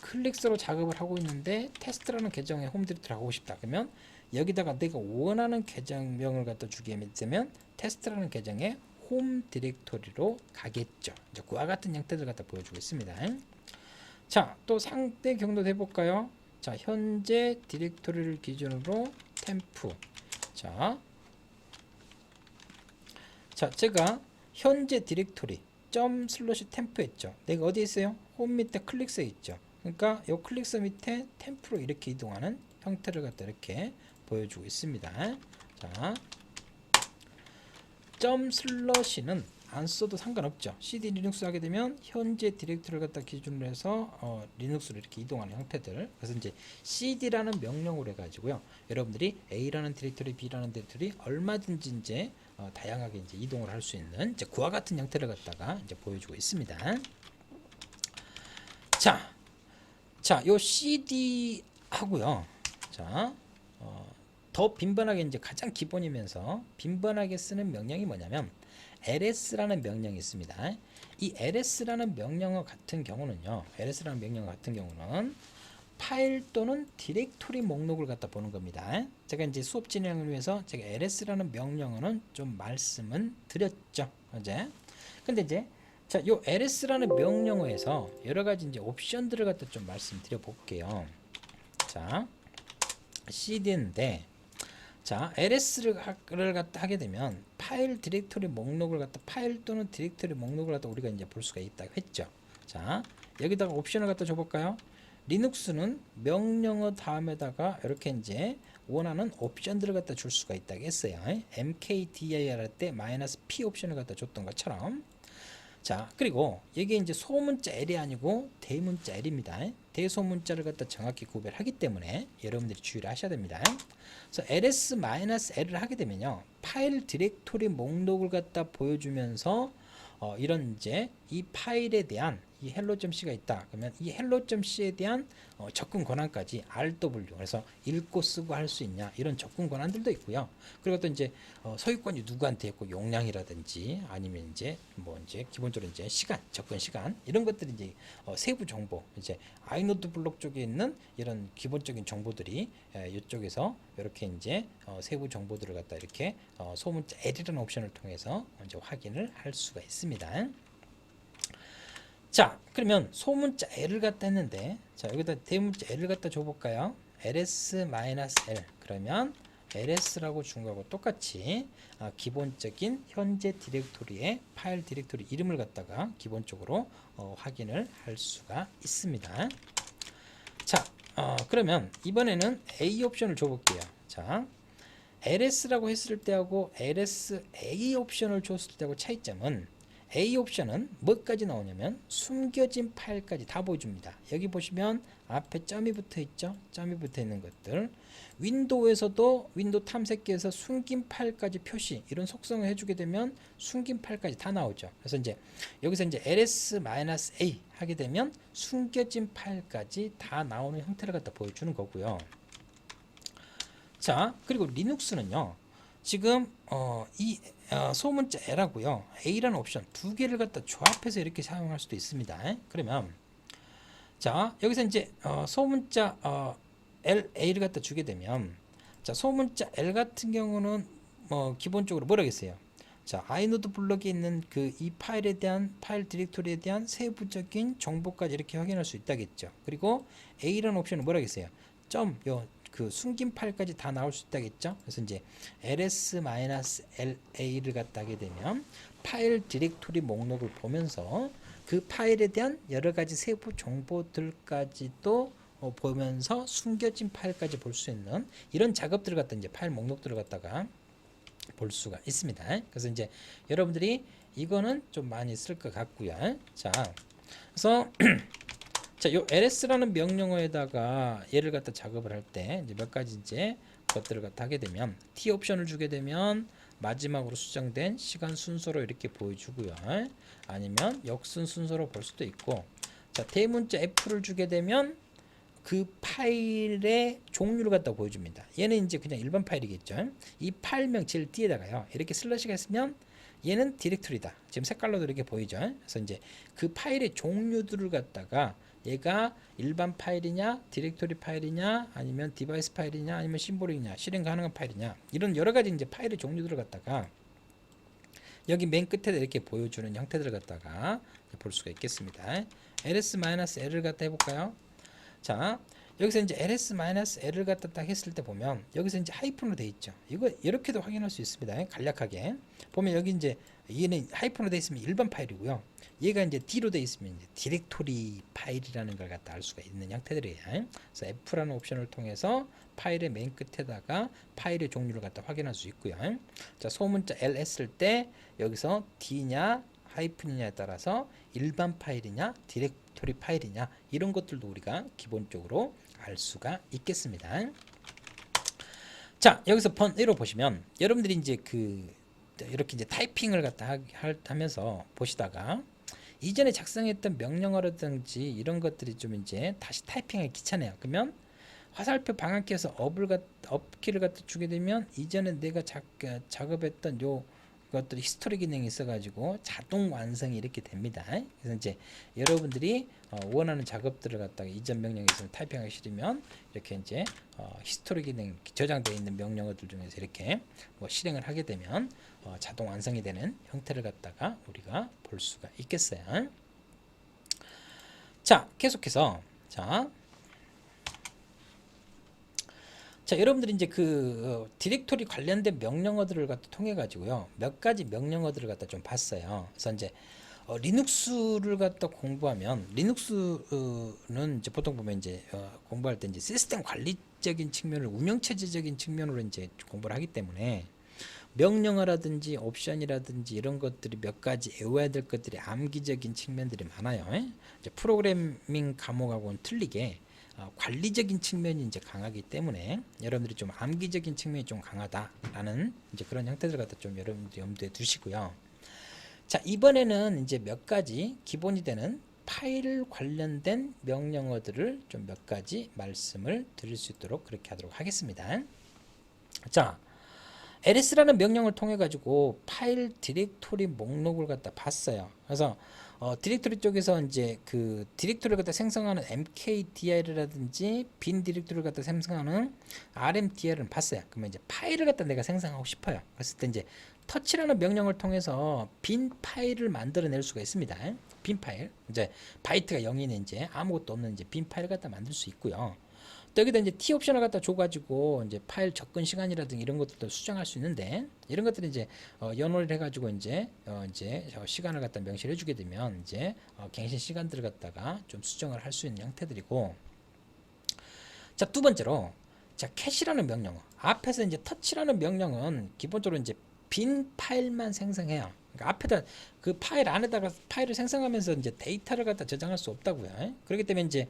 클릭서로 작업을 하고 있는데 테스트라는 계정에 홈 디렉토리 하고 싶다 그러면 여기다가 내가 원하는 계정명을 갖다 주게 되면 테스트라는 계정에 홈 디렉토리로 가겠죠. 이제 그와 같은 형태들 갖다 보여주고 있습니다. 자, 또 상대 경로도 해볼까요? 자, 현재 디렉토리를 기준으로 템프. 자, 제가 현재 디렉토리 점 슬러시 템프 했죠. 내가 어디에 있어요? 홈 밑에 클릭서에 있죠. 그러니까 이 클릭서 밑에 템프로 이렇게 이동하는 형태를 갖다 이렇게 보여주고 있습니다. 자, 점 슬러시는 안 써도 상관없죠. cd 리눅스 하게 되면 현재 디렉토리를 갖다 기준으로 해서 리눅스로 이렇게 이동하는 형태들. 그래서 이제 cd라는 명령으로 해가지고요. 여러분들이 a라는 디렉토리, b라는 디렉토리 얼마든지 이제 다양하게 이제 이동을 할 수 있는 이제 그와 같은 형태를 갖다가 이제 보여주고 있습니다. 자, 요 cd 하고요. 자, 더 빈번하게 이제 가장 기본이면서 빈번하게 쓰는 명령이 뭐냐면 ls라는 명령이 있습니다. 이 ls라는 명령어 같은 경우는요. ls라는 명령어 같은 경우는 파일 또는 디렉토리 목록을 갖다 보는 겁니다. 제가 이제 수업 진행을 위해서 제가 ls라는 명령어는 좀 말씀은 드렸죠. 어제. 근데 이제 자, 요 ls라는 명령어에서 여러 가지 이제 옵션들을 갖다 좀 말씀드려 볼게요. 자, cd인데 자, ls를 갖다 하게 되면 파일 디렉토리 목록을 갖다 파일 또는 디렉토리 목록을 갖다 우리가 이제 볼 수가 있다고 했죠. 자, 여기다가 옵션을 갖다 줘 볼까요? 리눅스는 명령어 다음에다가 이렇게 이제 원하는 옵션들을 갖다 줄 수가 있다고 했어요. mkdir 할 때 -p 옵션을 갖다 줬던 것처럼. 자, 그리고 이게 이제 소문자 L이 아니고 대문자 L입니다. 대소문자를 갖다 정확히 구별하기 때문에 여러분들이 주의를 하셔야 됩니다. 그래서 ls-l을 하게 되면요, 파일 디렉토리 목록을 갖다 보여주면서 이런 이제 이 파일에 대한 이 hello.c가 있다. 그러면 이 hello.c에 대한 접근 권한까지 RW, 그래서 읽고 쓰고 할 수 있냐 이런 접근 권한들도 있고요. 그리고 또 이제 소유권이 누구한테 있고 용량이라든지 아니면 이제 뭐 이제 기본적으로 이제 시간, 접근 시간 이런 것들이 이제 세부 정보, 이제 아이노드 블록 쪽에 있는 이런 기본적인 정보들이 이쪽에서 이렇게 이제 세부 정보들을 갖다 이렇게 소문자 L이라는 옵션을 통해서 이제 확인을 할 수가 있습니다. 자, 그러면 소문자 L을 갖다 했는데, 자, 여기다 대문자 L을 갖다 줘볼까요? ls-l. 그러면 ls라고 준 거하고 똑같이 기본적인 현재 디렉토리의 파일 디렉토리 이름을 갖다가 기본적으로 확인을 할 수가 있습니다. 자, 그러면 이번에는 A 옵션을 줘볼게요. 자, LS라고 했을 때하고 LSA 옵션을 줬을 때하고 차이점은 A 옵션은 뭐까지 나오냐면 숨겨진 파일까지 다 보여줍니다. 여기 보시면 앞에 점이 붙어 있죠. 점이 붙어 있는 것들. 윈도우에서도 윈도우 탐색기에서 숨긴 파일까지 표시 이런 속성을 해주게 되면 숨긴 파일까지 다 나오죠. 그래서 이제 여기서 이제 ls-a 하게 되면 숨겨진 파일까지 다 나오는 형태를 갖다 보여주는 거고요. 자, 그리고 리눅스는요. 지금 이 소문자 L하고요 A라는 옵션 두 개를 갖다 조합해서 이렇게 사용할 수도 있습니다. 그러면 자, 여기서 이제 소문자 LA를 갖다 주게 되면 자, 소문자 L 같은 경우는 기본적으로 뭐라겠어요? 자, 아이노드 블럭에 있는 그 이 파일에 대한 파일 디렉토리에 대한 세부적인 정보까지 이렇게 확인할 수 있다겠죠. 그리고 A라는 옵션은 뭐라겠어요? 그 숨긴 파일까지 다 나올 수 있다겠죠. 그래서 이제 ls-la를 갖다 하게 되면 파일 디렉토리 목록을 보면서 그 파일에 대한 여러 가지 세부 정보들까지도 보면서 숨겨진 파일까지 볼 수 있는 이런 작업들을 갖다 이제 파일 목록들을 갖다가 볼 수가 있습니다. 그래서 이제 여러분들이 이거는 좀 많이 쓸 것 같고요. 자, 그래서 자, 요 ls라는 명령어에다가 얘를 갖다 작업을 할 때 이제 몇 가지 이제 것들을 갖다 하게 되면 t 옵션을 주게 되면 마지막으로 수정된 시간 순서로 이렇게 보여주고요. 아니면 역순 순서로 볼 수도 있고, 자, 대문자 f를 주게 되면 그 파일의 종류를 갖다 보여줍니다. 얘는 이제 그냥 일반 파일이겠죠. 이 파일명 제일 뒤에다가요 이렇게 슬래시가 있으면 얘는 디렉토리다. 지금 색깔로도 이렇게 보이죠. 그래서 이제 그 파일의 종류들을 갖다가 얘가 일반 파일이냐, 디렉토리 파일이냐, 아니면 디바이스 파일이냐, 아니면 심볼이냐, 실행 가능한 파일이냐, 이런 여러 가지 이제 파일의 종류들을 갖다가 여기 맨 끝에 이렇게 보여주는 형태들을 갖다가 볼 수가 있겠습니다. ls-l을 갖다 해볼까요? 자, 여기서 이제 ls-l을 갖다 딱 했을 때 보면 여기서 이제 하이픈으로 되어 있죠. 이거 이렇게도 확인할 수 있습니다. 간략하게 보면 여기 이제 얘는 하이픈으로 되어 있으면 일반 파일이고요. 얘가 이제 D로 되어 있으면 이제 디렉토리 파일이라는 걸 갖다 알 수가 있는 형태들이에요. 그래서 F라는 옵션을 통해서 파일의 맨 끝에다가 파일의 종류를 갖다 확인할 수 있고요. 자, 소문자 L 했을 때 여기서 D냐 하이픈이냐에 따라서 일반 파일이냐 디렉토리 파일이냐 이런 것들도 우리가 기본적으로 알 수가 있겠습니다. 자, 여기서 번 1호 보시면 여러분들이 이제 이렇게 이제 타이핑을 갖다 하면서 보시다가 이전에 작성했던 명령어라든지 이런 것들이 좀 이제 다시 타이핑하기 귀찮아요. 그러면 화살표 방향키에서 업키를 갖다 주게 되면 이전에 내가 작업했던 요 것들이 히스토리 기능이 있어가지고 자동 완성이 이렇게 됩니다. 그래서 이제 여러분들이 원하는 작업들을 갖다가 이전 명령에 있으면 타이핑하기 싫으면 이렇게 이제 히스토리 기능 저장되어 있는 명령어들 중에서 이렇게 실행을 하게 되면 자동 완성이 되는 형태를 갖다가 우리가 볼 수가 있겠어요. 자, 계속해서 자, 여러분들이 이제 디렉토리 관련된 명령어들을 갖다 통해 가지고요 몇 가지 명령어들을 갖다 좀 봤어요. 그래서 이제 리눅스를 갖다 공부하면 리눅스는 이제 보통 보면 이제 공부할 때 이제 시스템 관리적인 측면을 운영체제적인 측면으로 이제 공부를 하기 때문에 명령어라든지 옵션이라든지 이런 것들이 몇 가지 외워야 될 것들이 암기적인 측면들이 많아요. 이제 프로그래밍 과목하고는 틀리게 관리적인 측면이 이제 강하기 때문에 여러분들이 좀 암기적인 측면이 좀 강하다라는 이제 그런 형태들 갖다 좀 여러분들이 염두에 두시고요. 자, 이번에는 이제 몇 가지 기본이 되는 파일 관련된 명령어들을 좀 몇 가지 말씀을 드릴 수 있도록 그렇게 하도록 하겠습니다. 자, ls라는 명령을 통해 가지고 파일 디렉토리 목록을 갖다 봤어요. 그래서 디렉토리 쪽에서 이제 디렉토리를 갖다 생성하는 mkdir라든지 빈 디렉토리를 갖다 생성하는 rmdir을 봤어요. 그러면 이제 파일을 갖다 내가 생성하고 싶어요. 그랬을 때 이제 touch라는 명령을 통해서 빈 파일을 만들어낼 수가 있습니다. 빈 파일, 이제 바이트가 0이는 이제 아무것도 없는 이제 빈 파일을 갖다 만들 수 있고요. 또 여기다 이제 T 옵션을 갖다 줘가지고 이제 파일 접근 시간이라든지 이런 것들도 수정할 수 있는데 이런 것들이 이제 연월을 해가지고 이제 시간을 갖다 명시를 해주게 되면 이제 갱신 시간들을 갖다가 좀 수정을 할 수 있는 형태들이고 자, 두 번째로 자, 캣이라는 명령. 앞에서 이제 터치라는 명령은 기본적으로 이제 빈 파일만 생성해요. 그러니까 앞에다 그 파일 안에다가 파일을 생성하면서 이제 데이터를 갖다 저장할 수 없다고요. 그렇기 때문에 이제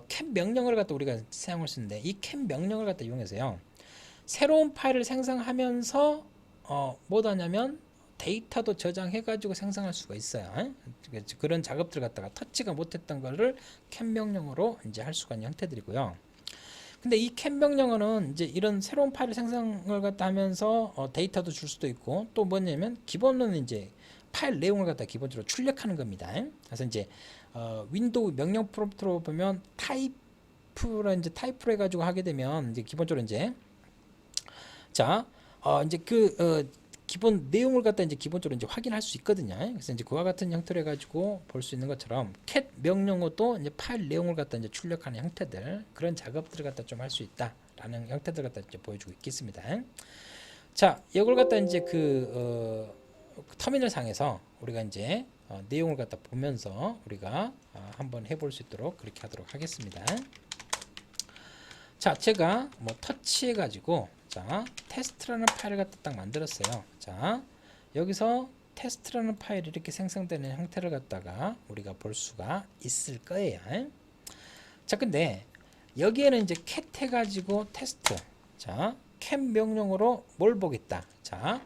캣 명령을 갖다 우리가 사용할 수 있는데 이 캣 명령을 갖다 이용해서요. 새로운 파일을 생성하면서 뭐 하냐면 데이터도 저장해가지고 생성할 수가 있어요. 그런 작업들 갖다가 터치가 못했던 거를 캣 명령으로 이제 할 수가 있는 형태들이고요. 근데 이 캣 명령어는 이제 이런 새로운 파일 생성을 갖다 하면서 데이터도 줄 수도 있고 또 뭐냐면 기본은 이제 파일 내용을 갖다 기본적으로 출력하는 겁니다. 그래서 이제 윈도우 명령 프롬프트로 보면 타입을 이제 타입을 해가지고 하게 되면 이제 기본적으로 이제 자 이제 기본 내용을 갖다 이제 기본적으로 이제 확인할 수 있거든요. 그래서 이제 그와 같은 형태로 해가지고 볼 수 있는 것처럼 캣 명령어도 이제 파일 내용을 갖다 이제 출력하는 형태들 그런 작업들을 갖다 좀 할 수 있다라는 형태들 갖다 이제 보여주고 있겠습니다. 자, 이걸 갖다 이제 터미널 상에서 우리가 이제 내용을 갖다 보면서 우리가 한번 해볼 수 있도록 그렇게 하도록 하겠습니다. 자, 제가 뭐 터치해가지고 자, 테스트라는 파일을 갖다 딱 만들었어요. 자, 여기서 테스트라는 파일이 이렇게 생성되는 형태를 갖다가 우리가 볼 수가 있을 거예요. 자, 근데 여기에는 이제 캣 해가지고 테스트. 자, 캣 명령으로 뭘 보겠다. 자,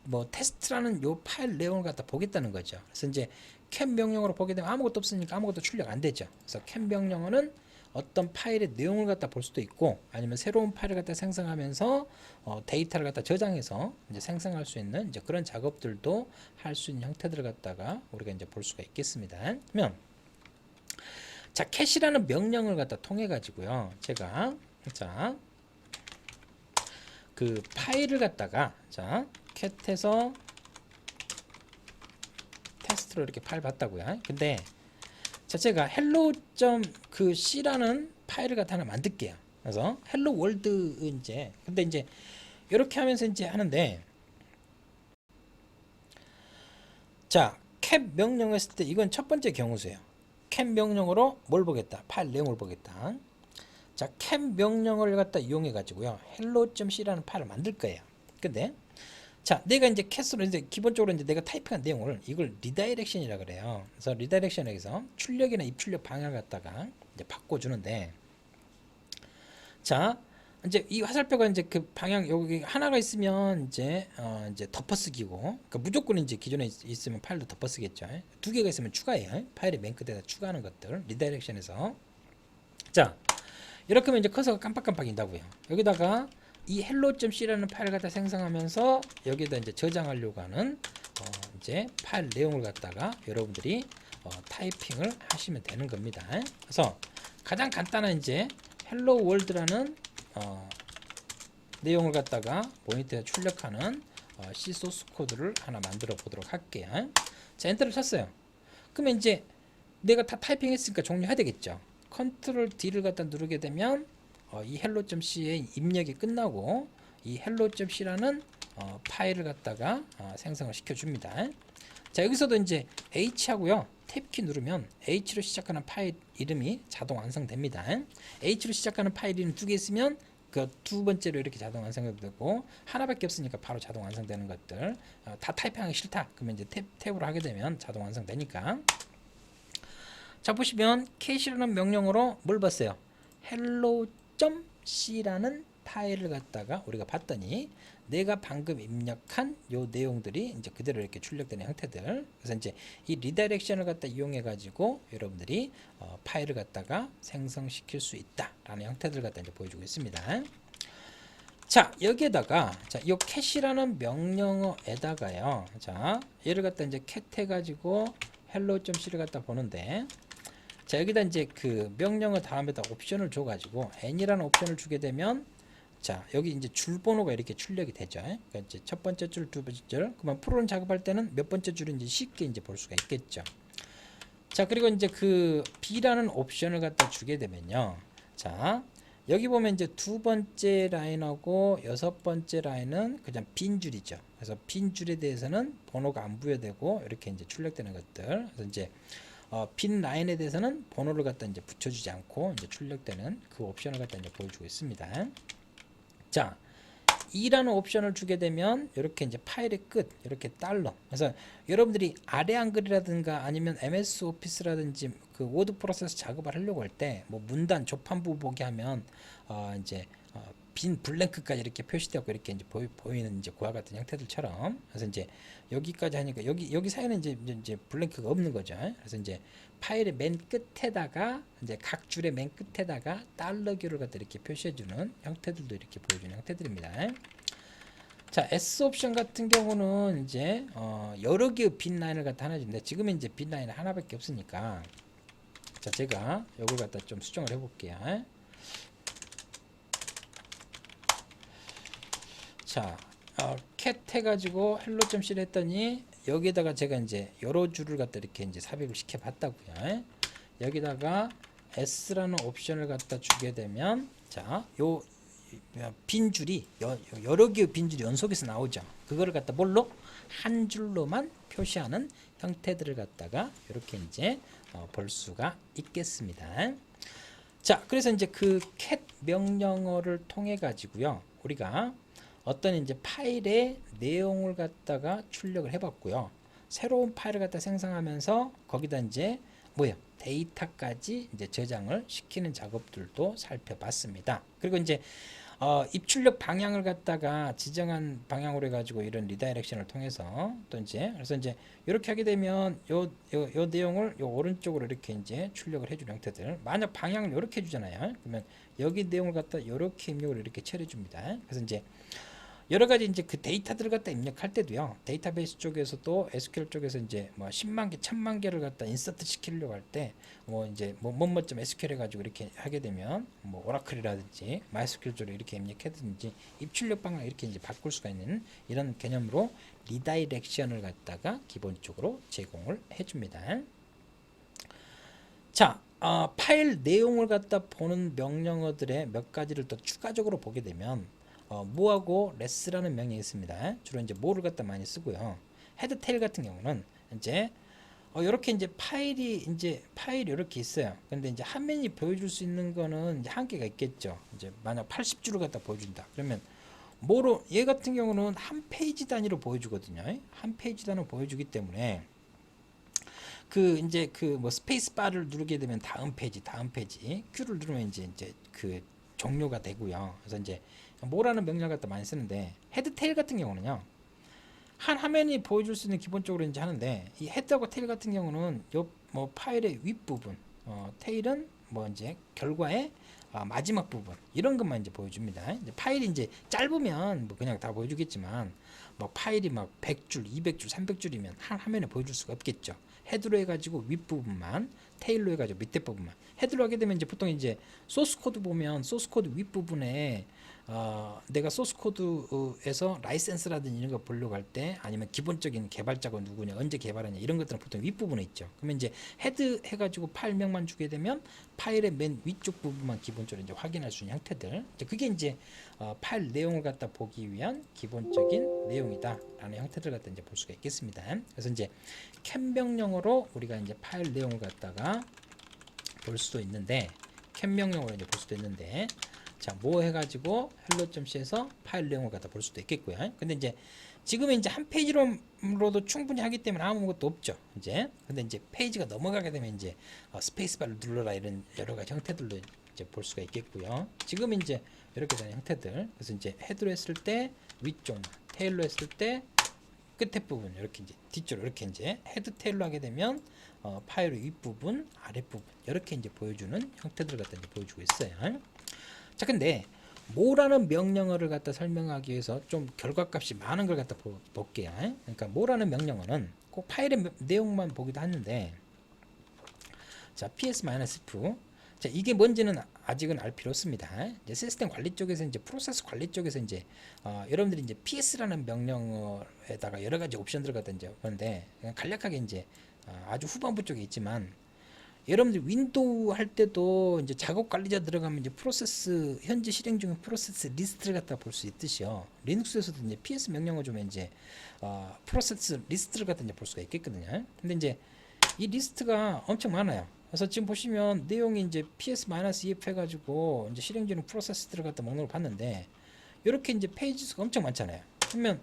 뭐 테스트라는 요 파일 내용을 갖다 보겠다는 거죠. 그래서 이제 캣 명령으로 보게 되면 아무것도 없으니까 아무것도 출력 안 되죠. 그래서 캣 명령어는 어떤 파일의 내용을 갖다 볼 수도 있고 아니면 새로운 파일을 갖다 생성하면서 데이터를 갖다 저장해서 이제 생성할 수 있는 이제 그런 작업들도 할 수 있는 형태들을 갖다가 우리가 이제 볼 수가 있겠습니다. 그러면 자, 캣이라는 명령을 갖다 통해 가지고요. 제가 자, 그 파일을 갖다가 자, 캣에서 테스트로 이렇게 파일 봤다고요. 근데 자, 제가 hello.c라는 파일을 갖다 하나 만들게요. 그래서 hello world 이제 근데 이제 이렇게 하면서 이제 하는데 자, 캣 명령 했을 때 이건 첫 번째 경우수예요. 캣 명령으로 뭘 보겠다? 파일 내용을 보겠다. 자, 캣 명령을 갖다 이용해 가지고요. hello.c라는 파일을 만들 거예요. 근데 자, 내가 이제 캣으로 이제 기본적으로 이제 내가 타이핑한 내용을 이걸 리다이렉션이라 그래요. 그래서 리다이렉션에서 출력이나 입출력 방향을 갖다가 이제 바꿔주는데, 자, 이제 이 화살표가 이제 그 방향 여기 하나가 있으면 이제 이제 덮어쓰기고, 그러니까 무조건 이제 기존에 있으면 파일도 덮어쓰겠죠. 두 개가 있으면 추가해요. 파일의 맨 끝에다 추가하는 것들 리다이렉션에서. 자, 이렇게 하면 이제 커서가 깜빡깜빡인다고요. 여기다가 이 hello.c라는 파일을 갖다 생성하면서 여기다 이제 저장하려고 하는 이제 파일 내용을 갖다가 여러분들이 타이핑을 하시면 되는 겁니다. 그래서 가장 간단한 이제 hello world라는 내용을 갖다가 모니터에 출력하는 C 소스 코드를 하나 만들어 보도록 할게요. 자, 엔터를 쳤어요. 그러면 이제 내가 다 타이핑했으니까 종료해야 되겠죠. 컨트롤 D를 갖다 누르게 되면 이 hello.c의 입력이 끝나고 이 hello.c라는 파일을 갖다가 생성을 시켜줍니다. 자, 여기서도 이제 H하고요 탭키 누르면 H로 시작하는 파일 이름이 자동 완성됩니다. H로 시작하는 파일 이름 두 개 있으면 그 두 번째로 이렇게 자동 완성되고 하나밖에 없으니까 바로 자동 완성되는 것들 다 타이핑하기 싫다 그러면 이제 탭으로 하게 되면 자동 완성되니까. 자, 보시면 캣이라는 명령으로 뭘 봤어요? hello.c라는 파일을 갖다가 우리가 봤더니 내가 방금 입력한 요 내용들이 이제 그대로 이렇게 출력되는 형태들. 그래서 이제 이 리다이렉션을 갖다 이용해 가지고 여러분들이 파일을 갖다가 생성시킬 수 있다라는 형태들 갖다 이제 보여주고 있습니다. 자, 여기에다가 자, 요 캣이라는 명령어에다가요. 자, 얘를 갖다 이제 캣 해가지고 hello.c를 갖다 보는데. 자, 여기다 이제 그 명령어 다음에다 옵션을 줘가지고 n이라는 옵션을 주게 되면 자, 여기 이제 줄 번호가 이렇게 출력이 되죠. 그러니까 이제 첫 번째 줄, 두 번째 줄. 그러면 프로그램 작업할 때는 몇 번째 줄인지 쉽게 이제 볼 수가 있겠죠. 자, 그리고 이제 그 B라는 옵션을 갖다 주게 되면요. 자, 여기 보면 이제 두 번째 라인하고 여섯 번째 라인은 그냥 빈 줄이죠. 그래서 빈 줄에 대해서는 번호가 안 부여되고 이렇게 이제 출력되는 것들. 그래서 이제 빈 라인에 대해서는 번호를 갖다 이제 붙여주지 않고 이제 출력되는 그 옵션을 갖다 이제 보여주고 있습니다. 자, 2라는 옵션을 주게 되면 이렇게 이제 파일의 끝 이렇게 달러. 그래서 여러분들이 아래 한글이라든가 아니면 MS 오피스라든지 그 워드 프로세스 작업을 하려고 할 때 뭐 문단 조판부 보기 하면 이제 빈 블랭크까지 이렇게 표시되고 이렇게 이제 보이는 이제 그와 같은 형태들처럼. 그래서 이제 여기까지 하니까 여기 사이에는 이제 블랭크가 없는 거죠. 그래서 이제 파일의 맨 끝에다가 이제 각 줄의 맨 끝에다가 달러규를 갖다 이렇게 표시해주는 형태들도 이렇게 보여주는 형태들입니다. 자, S 옵션 같은 경우는 이제 여러 개의 빈 라인을 갖다 하나 주는데 지금은 이제 빈 라인은 하나밖에 없으니까 자, 제가 이걸 갖다 좀 수정을 해볼게요. 자, cat 해가지고 hello.c를 했더니 여기다가 제가 이제 여러 줄을 갖다 이렇게 이제 삽입을 시켜 봤다고요. 여기다가 s라는 옵션을 갖다 주게 되면 자, 요 빈 줄이 여러 개의 빈 줄이 연속해서 나오죠. 그거를 갖다 뭘로 한 줄로만 표시하는 형태들을 갖다가 이렇게 이제 볼 수가 있겠습니다. 자, 그래서 이제 그 cat 명령어를 통해 가지고요, 우리가 어떤 이제 파일의 내용을 갖다가 출력을 해봤고요. 새로운 파일을 갖다 생성하면서 거기다 이제 데이터까지 이제 저장을 시키는 작업들도 살펴봤습니다. 그리고 이제 입출력 방향을 갖다가 지정한 방향으로 해가지고 이런 리다이렉션을 통해서 또 이제 그래서 이제 이렇게 하게 되면 요 내용을 요 오른쪽으로 이렇게 이제 출력을 해주는 형태들. 만약 방향을 이렇게 해주잖아요. 그러면 여기 내용을 갖다 이렇게 입력을 이렇게 처리해줍니다. 그래서 이제 여러 가지 이제 그 데이터들을 갖다 입력할 때도요, 데이터베이스 쪽에서도 SQL 쪽에서 이제 뭐 10만 개, 1000만 개를 갖다 인서트 시키려고 할 때 뭐 이제 뭐뭐점 SQL 해가지고 이렇게 하게 되면 뭐 오라클이라든지 MySQL 쪽으로 이렇게 입력하든지 입출력 방향을 이렇게 이제 바꿀 수가 있는 이런 개념으로 리다이렉션을 갖다가 기본적으로 제공을 해줍니다. 자, 파일 내용을 갖다 보는 명령어들의 몇 가지를 더 추가적으로 보게 되면 뭐하고 레스라는 명령이 있습니다. 주로 이제 뭐를 갖다 많이 쓰고요. 헤드 테일 같은 경우는 이제 이렇게 이제 파일이 이렇게 있어요. 근데 이제 화면이 보여줄 수 있는 거는 이제 한계가 있겠죠. 이제 만약 80줄을 갖다 보여준다. 그러면 뭐로 얘 같은 경우는 한 페이지 단위로 보여주거든요. 한 페이지 단위로 보여주기 때문에 그 이제 그 뭐 스페이스 바를 누르게 되면 다음 페이지 Q를 누르면 이제 그 종료가 되고요. 그래서 이제 뭐라는 명령을 갖다 많이 쓰는데 헤드 테일 같은 경우는요, 한 화면이 보여줄 수 있는 기본적으로 이제 하는데 이 헤드하고 테일 같은 경우는 요 뭐 파일의 윗부분, 테일은 뭐 이제 결과의 마지막 부분 이런 것만 이제 보여줍니다. 이제 파일이 이제 짧으면 뭐 그냥 다 보여주겠지만 뭐 파일이 막 100줄, 200줄, 300줄이면 한 화면에 보여줄 수가 없겠죠. 헤드로 해가지고 윗부분만, 테일로 해가지고 밑에 부분만. 헤드로 하게 되면 이제 보통 이제 소스 코드 보면 소스 코드 윗부분에 내가 소스 코드에서 라이센스라든지 이런 거 보려고 할 때 아니면 기본적인 개발자가 누구냐, 언제 개발하냐 이런 것들은 보통 윗부분에 있죠. 그러면 이제 헤드 해가지고 파일명만 주게 되면 파일의 맨 위쪽 부분만 기본적으로 이제 확인할 수 있는 형태들. 그게 이제 파일 내용을 갖다 보기 위한 기본적인 내용이다라는 형태들 갖다 이제 볼 수가 있겠습니다. 그래서 이제 캔 명령어로 우리가 이제 파일 내용을 갖다가 볼 수도 있는데, 캔 명령어로 이제 볼 수도 있는데, 자, 뭐 해가지고 hello.c에서 파일 내용을 갖다 볼 수도 있겠고요. 근데 이제 지금은 이제 한 페이지로도 충분히 하기 때문에 아무것도 없죠. 이제 근데 이제 페이지가 넘어가게 되면 이제 스페이스바를 눌러라 이런 여러 가지 형태들로 이제 볼 수가 있겠고요. 지금 이제 이렇게 되는 형태들. 그래서 이제 헤드로 했을 때 위쪽, 테일로 했을 때 끝에 부분 이렇게 이제 뒤쪽으로 이렇게 이제 헤드 테일로 하게 되면 파일의 윗부분, 아랫부분 이렇게 이제 보여주는 형태들을 갖다 이제 보여주고 있어요. 자, 근데 뭐라는 명령어를 갖다 설명하기 위해서 좀 결과값이 많은 걸 갖다 볼게요. 그러니까 뭐라는 명령어는 꼭 파일의 내용만 보기도 하는데, 자, ps-f, 자, 이게 뭔지는 아직은 알 필요 없습니다. 이제 시스템 관리 쪽에서 이제 프로세스 관리 쪽에서 이제 여러분들이 이제 ps라는 명령어에다가 여러 가지 옵션들을 갖다 이제 보는데 간략하게 이제 아주 후반부 쪽에 있지만, 여러분들 윈도우 할 때도 이제 작업 관리자 들어가면 이제 프로세스 현재 실행 중인 프로세스 리스트를 갖다 볼 수 있듯이요. 리눅스에서도 이제 ps 명령어 주면 이제 프로세스 리스트를 갖다 이제 볼 수가 있겠거든요. 근데 이제 이 리스트가 엄청 많아요. 그래서 지금 보시면 내용이 이제 PS-EF 해가지고 이제 실행 중인 프로세스들을 갖다 목록을 봤는데 이렇게 이제 페이지 수가 엄청 많잖아요. 그러면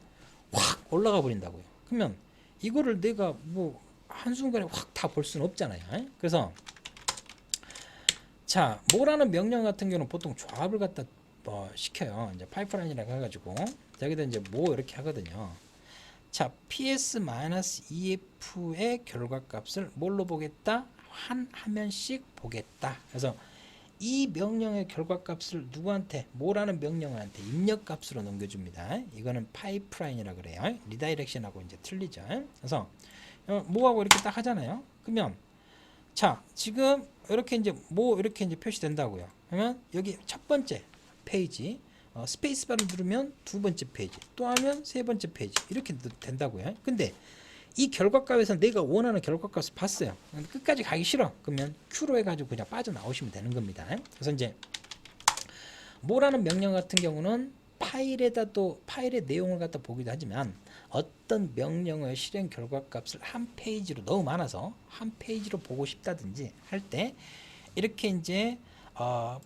확 올라가 버린다고요. 그러면 이거를 내가 뭐 한순간에 확 다 볼 수는 없잖아요. 그래서 자, 뭐라는 명령 같은 경우는 보통 조합을 갖다 시켜요. 이제 파이프라인이라고 해가지고 여기다 이제 뭐 이렇게 하거든요. 자, PS-EF의 결과값을 뭘로 보겠다? 한 화면씩 보겠다. 그래서 이 명령의 결과값을 누구한테? 뭐라는 명령한테 입력값으로 넘겨줍니다. 이거는 파이프라인이라고 그래요. 리다이렉션하고 이제 틀리죠. 그래서 뭐하고 이렇게 딱 하잖아요. 그러면 자, 지금 이렇게 이제 뭐 이렇게 이제 표시된다고요. 그러면 여기 첫 번째 페이지 스페이스바를 누르면 두 번째 페이지, 또 하면 세 번째 페이지 이렇게 된다고요. 근데 이 결과값에서 내가 원하는 결과값을 봤어요. 끝까지 가기 싫어. 그러면 Q로 해가지고 그냥 빠져나오시면 되는 겁니다. 그래서 이제 뭐라는 명령 같은 경우는 파일의 내용을 갖다 보기도 하지만 어떤 명령의 실행 결과값을 한 페이지로 너무 많아서 한 페이지로 보고 싶다든지 할 때 이렇게 이제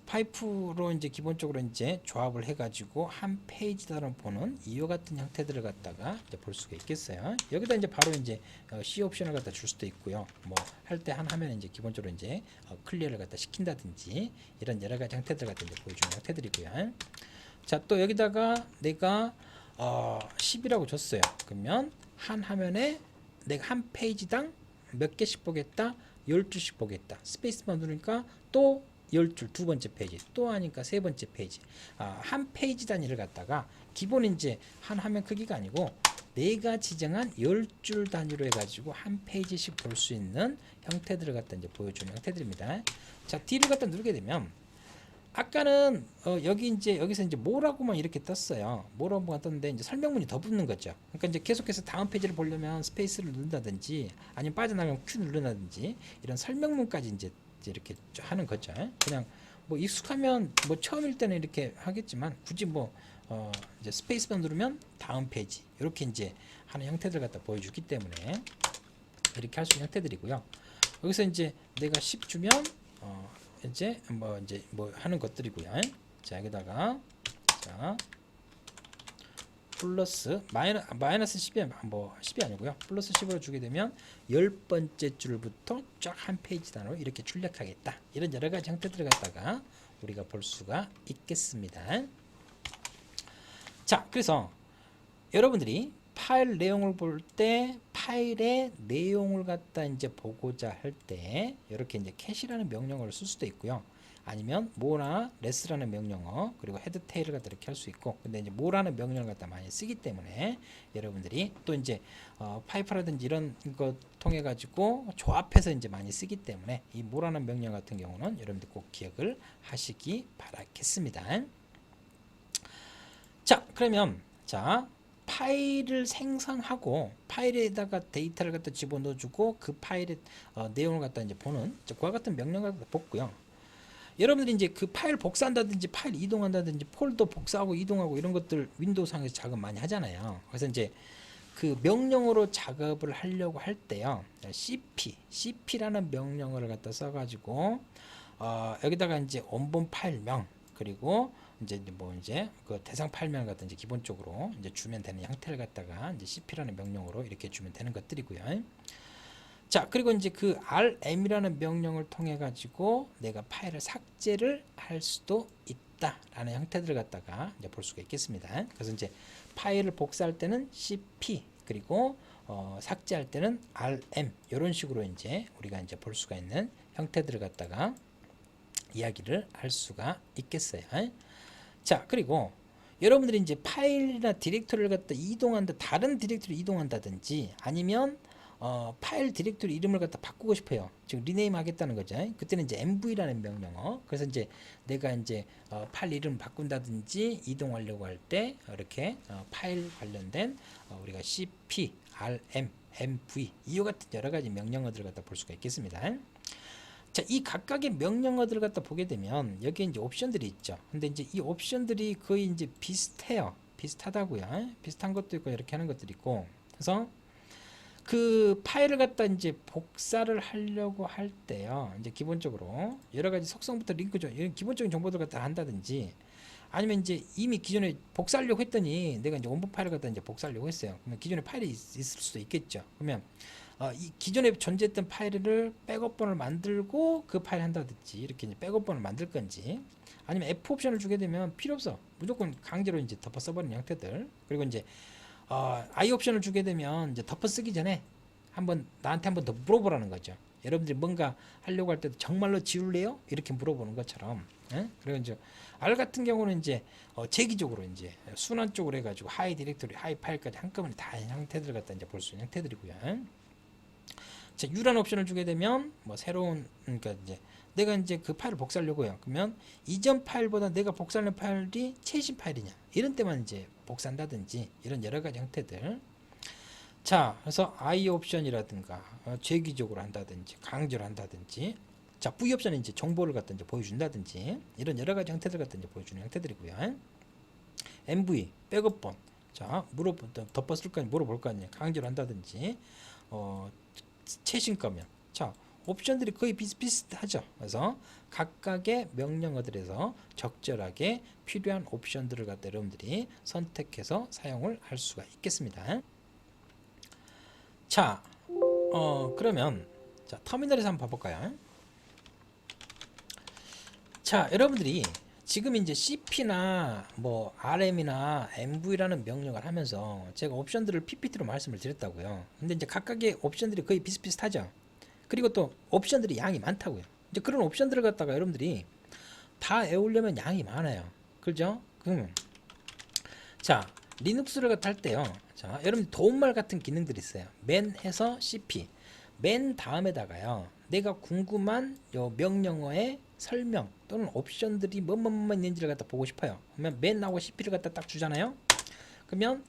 파이프로 이제 기본적으로 이제 조합을 해가지고 한 페이지다를 보는 이와 같은 형태들을 갖다가 이제 볼 수가 있겠어요. 여기다 이제 바로 이제 C 옵션을 갖다 줄 수도 있고요. 뭐 할 때 한 화면에 이제 기본적으로 이제 클리어를 갖다 시킨다든지 이런 여러 가지 형태들 갖다 이제 보여주는 형태들이고요. 자, 또 여기다가 내가 10이라고 줬어요. 그러면 한 화면에 내가 한 페이지당 몇 개씩 보겠다? 12씩 보겠다. 스페이스만 누르니까 또 10줄 두 번째 페이지, 또 하니까 세 번째 페이지. 한 페이지 단위를 갖다가 기본 이제 한 화면 크기가 아니고 내가 지정한 10줄 단위로 해가지고 한 페이지씩 볼 수 있는 형태들을 갖다 이제 보여주는 형태들입니다. 자, D를 갖다 누르게 되면 아까는 여기서 이제 뭐라고만 이렇게 떴어요. 뭐라고만 떴는데 이제 설명문이 더 붙는 거죠. 그러니까 이제 계속해서 다음 페이지를 보려면 스페이스를 누른다든지 아니면 빠져나가면 Q 누른다든지 이런 설명문까지 이제 이렇게 하는 거죠. 그냥 뭐 익숙하면 뭐 처음일 때는 이렇게 하겠지만 굳이 뭐 이제 스페이스만 누르면 다음 페이지 이렇게 이제 하는 형태들 갖다 보여주기 때문에 이렇게 할 수 있는 형태들이고요. 여기서 이제 내가 10 주면 이제 뭐 하는 것들이고요. 자, 여기다가 자 플러스 마이너스 10이 뭐 10이 아니고요. 플러스 10으로 주게 되면 10번째 줄부터 쫙 한 페이지 단위로 이렇게 출력하겠다. 이런 여러 가지 형태들을 갖다가 우리가 볼 수가 있겠습니다. 자, 그래서 여러분들이 파일 내용을 볼 때 파일의 내용을 갖다 이제 보고자 할 때 이렇게 이제 캐시라는 명령어를 쓸 수도 있고요. 아니면 뭐나 레스라는 명령어 그리고 헤드 테일을 갖다 이렇게 할 수 있고, 근데 이제 뭐라는 명령을 갖다 많이 쓰기 때문에 여러분들이 또 이제 파이프라든지 이런 것 통해 가지고 조합해서 이제 많이 쓰기 때문에 이 뭐라는 명령 같은 경우는 여러분들 꼭 기억을 하시기 바라겠습니다. 자, 그러면 자 파일을 생성하고 파일에다가 데이터를 갖다 집어넣어주고 그 파일의 내용을 갖다 이제 보는 그와 같은 명령을 갖다 뽑고요. 여러분들이 이제 그 파일 복사한다든지 파일 이동한다든지 폴더 복사하고 이동하고 이런 것들 윈도우상에서 작업 많이 하잖아요. 그래서 이제 그 명령으로 작업을 하려고 할 때요, cp라는 명령어를 갖다 써가지고 여기다가 이제 원본 파일명 그리고 이제 그 대상 파일명 같은 이제 기본적으로 이제 주면 되는 형태를 갖다가 이제 cp라는 명령으로 이렇게 주면 되는 것들이고요. 자, 그리고 이제 그 rm이라는 명령을 통해 가지고 내가 파일을 삭제를 할 수도 있다라는 형태들을 갖다가 이제 볼 수가 있겠습니다. 그래서 이제 파일을 복사할 때는 cp 그리고 삭제할 때는 rm 이런 식으로 이제 우리가 이제 볼 수가 있는 형태들을 갖다가 이야기를 할 수가 있겠어요. 자, 그리고 여러분들이 이제 파일이나 디렉토리를 갖다 이동한다, 다른 디렉토리를 이동한다든지 아니면 파일 디렉토리 이름을 갖다 바꾸고 싶어요. 지금 리네임 하겠다는 거죠. 그때는 이제 mv라는 명령어. 그래서 이제 내가 이제 파일 이름 바꾼다든지 이동하려고 할 때 이렇게 파일 관련된 우리가 cp, rm, mv 이와 같은 여러 가지 명령어들을 갖다 볼 수가 있겠습니다. 자, 이 각각의 명령어들을 갖다 보게 되면 여기에 이제 옵션들이 있죠. 근데 이제 이 옵션들이 거의 이제 비슷해요. 비슷하다고요. 비슷한 것도 있고 이렇게 하는 것들이 있고. 그래서 그 파일을 갖다 이제 복사를 하려고 할 때요. 이제 기본적으로 여러 가지 속성부터 링크죠. 이런 기본적인 정보들 갖다 한다든지 아니면 이제 이미 기존에 복사하려고 했더니 내가 이제 원본 파일을 갖다 이제 복사하려고 했어요. 그러면 기존에 파일이 있을 수도 있겠죠. 그러면 이 기존에 존재했던 파일을 백업본을 만들고 그 파일 한다든지 이렇게 이제 백업본을 만들 건지 아니면 F 옵션을 주게 되면 필요 없어. 무조건 강제로 이제 덮어 써버리는 형태들. 그리고 이제 I 옵션을 주게 되면 이제 덮어 쓰기 전에 나한테 한번 더 물어보라는 거죠. 여러분들이 뭔가 하려고 할 때도 정말로 지울래요? 이렇게 물어보는 것처럼. 예? 그리고 이제 R 같은 경우는 이제 재기적으로 이제 순환 쪽으로 해가지고 하이 디렉토리, 하이 파일까지 한꺼번에 다 형태들 갖다 이제 볼 수 있는 형태들이고요. 자, U라는 옵션을 주게 되면 뭐 새로운 그러니까 이제 내가 이제 그 파일을 복사하려고요. 그러면 이전 파일보다 내가 복사하는 파일이 최신 파일이냐 이런 때만 이제 복사한다든지 이런 여러 가지 형태들. 자, 그래서 I 옵션이라든가 재기적으로 한다든지 강제로 한다든지. 자, V 옵션은 이제 정보를 갖다 이제 보여준다든지 이런 여러 가지 형태들 갖다 이제 보여주는 형태들이고요. MV 백업본. 자, 덮어 쓸 거니 물어볼 거 아니에요. 강제로 한다든지 최신 거면. 자, 옵션들이 거의 비슷비슷하죠. 그래서 각각의 명령어들에서 적절하게 필요한 옵션들을 갖다 여러분들이 선택해서 사용을 할 수가 있겠습니다. 자, 그러면 자, 터미널에서 한번 봐볼까요? 자, 여러분들이 지금 이제 CP나 뭐 RM이나 MV라는 명령을 하면서 제가 옵션들을 PPT로 말씀을 드렸다고요. 근데 이제 각각의 옵션들이 거의 비슷비슷하죠. 그리고 또 옵션들이 양이 많다고요. 이제 그런 옵션들을 갖다가 여러분들이 다 외우려면 양이 많아요. 그죠? 그러면 자, 리눅스를 갖다 할 때요. 자, 여러분 도움말 같은 기능들이 있어요. 맨 해서 cp. 맨 다음에다가요. 내가 궁금한 요 명령어의 설명 또는 옵션들이 뭐뭐 있는지를 갖다 보고 싶어요. 그러면 맨하고 cp를 갖다 딱 주잖아요. 그러면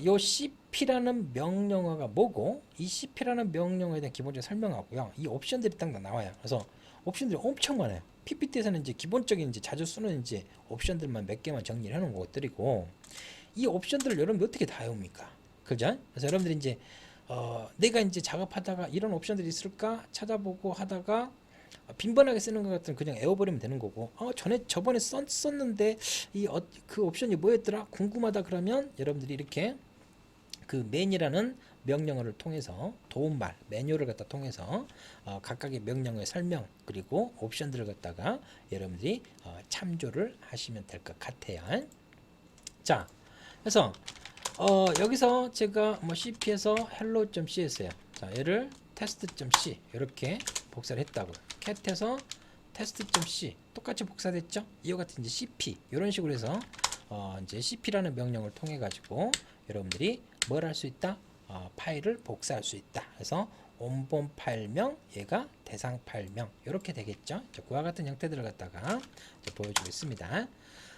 요 cp라는 명령어가 뭐고 이 cp라는 명령어에 대한 기본적인 설명하고요. 이 옵션들이 딱 나와요. 그래서 옵션들이 엄청 많아요. PPT에서는 이제 기본적인 이제 자주 쓰는 이제 옵션들만 몇 개만 정리를 해놓은 것들이고 이 옵션들을 여러분들 어떻게 다 외웁니까? 그죠? 그래서 여러분들이 이제 내가 이제 작업하다가 이런 옵션들이 있을까 찾아보고 하다가 빈번하게 쓰는 것 같으면 그냥 외워버리면 되는 거고 저번에 썼는데 그 옵션이 뭐였더라 궁금하다 그러면 여러분들이 이렇게 그 맨이라는 명령어를 통해서 도움말 매뉴얼을 갖다 통해서 각각의 명령어의 설명 그리고 옵션들을 갖다가 여러분들이 참조를 하시면 될 것 같아요. 자, 그래서 여기서 제가 뭐 cp에서 hello.c 했어요. 자, 얘를 test.c 이렇게 복사를 했다고요. cat에서 test.c 똑같이 복사됐죠? 이와 같은 이제 cp 이런 식으로 해서 이제 cp라는 명령을 통해 가지고 여러분들이 뭘 할 수 있다? 파일을 복사할 수 있다. 그래서 원본 파일명, 얘가 대상 파일명 이렇게 되겠죠. 그와 같은 형태들을 갖다가 보여주고 있습니다.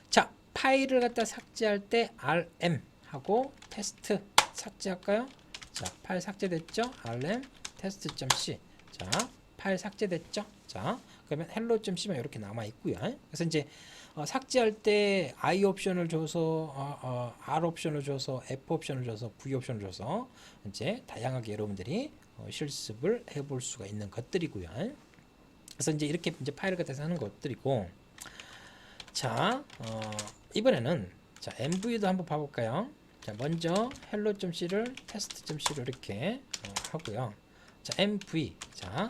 자, 파일을 갖다 삭제할 때 rm 하고 테스트 삭제할까요? 자, 파일 삭제됐죠? rm test.c. 자, 파일 삭제됐죠? 자, 그러면 hello.c만 이렇게 남아 있고요. 그래서 이제 삭제할 때 I 옵션을 줘서 R 옵션을 줘서 F 옵션을 줘서 V 옵션을 줘서 이제 다양하게 여러분들이 실습을 해볼 수가 있는 것들이고요. 그래서 이제 이렇게 이제 파일을 갖다서 하는 것들이고, 자, 이번에는 자 MV도 한번 봐볼까요? 자, 먼저 hello.c를 test.c로 이렇게 하고요. 자, MV 자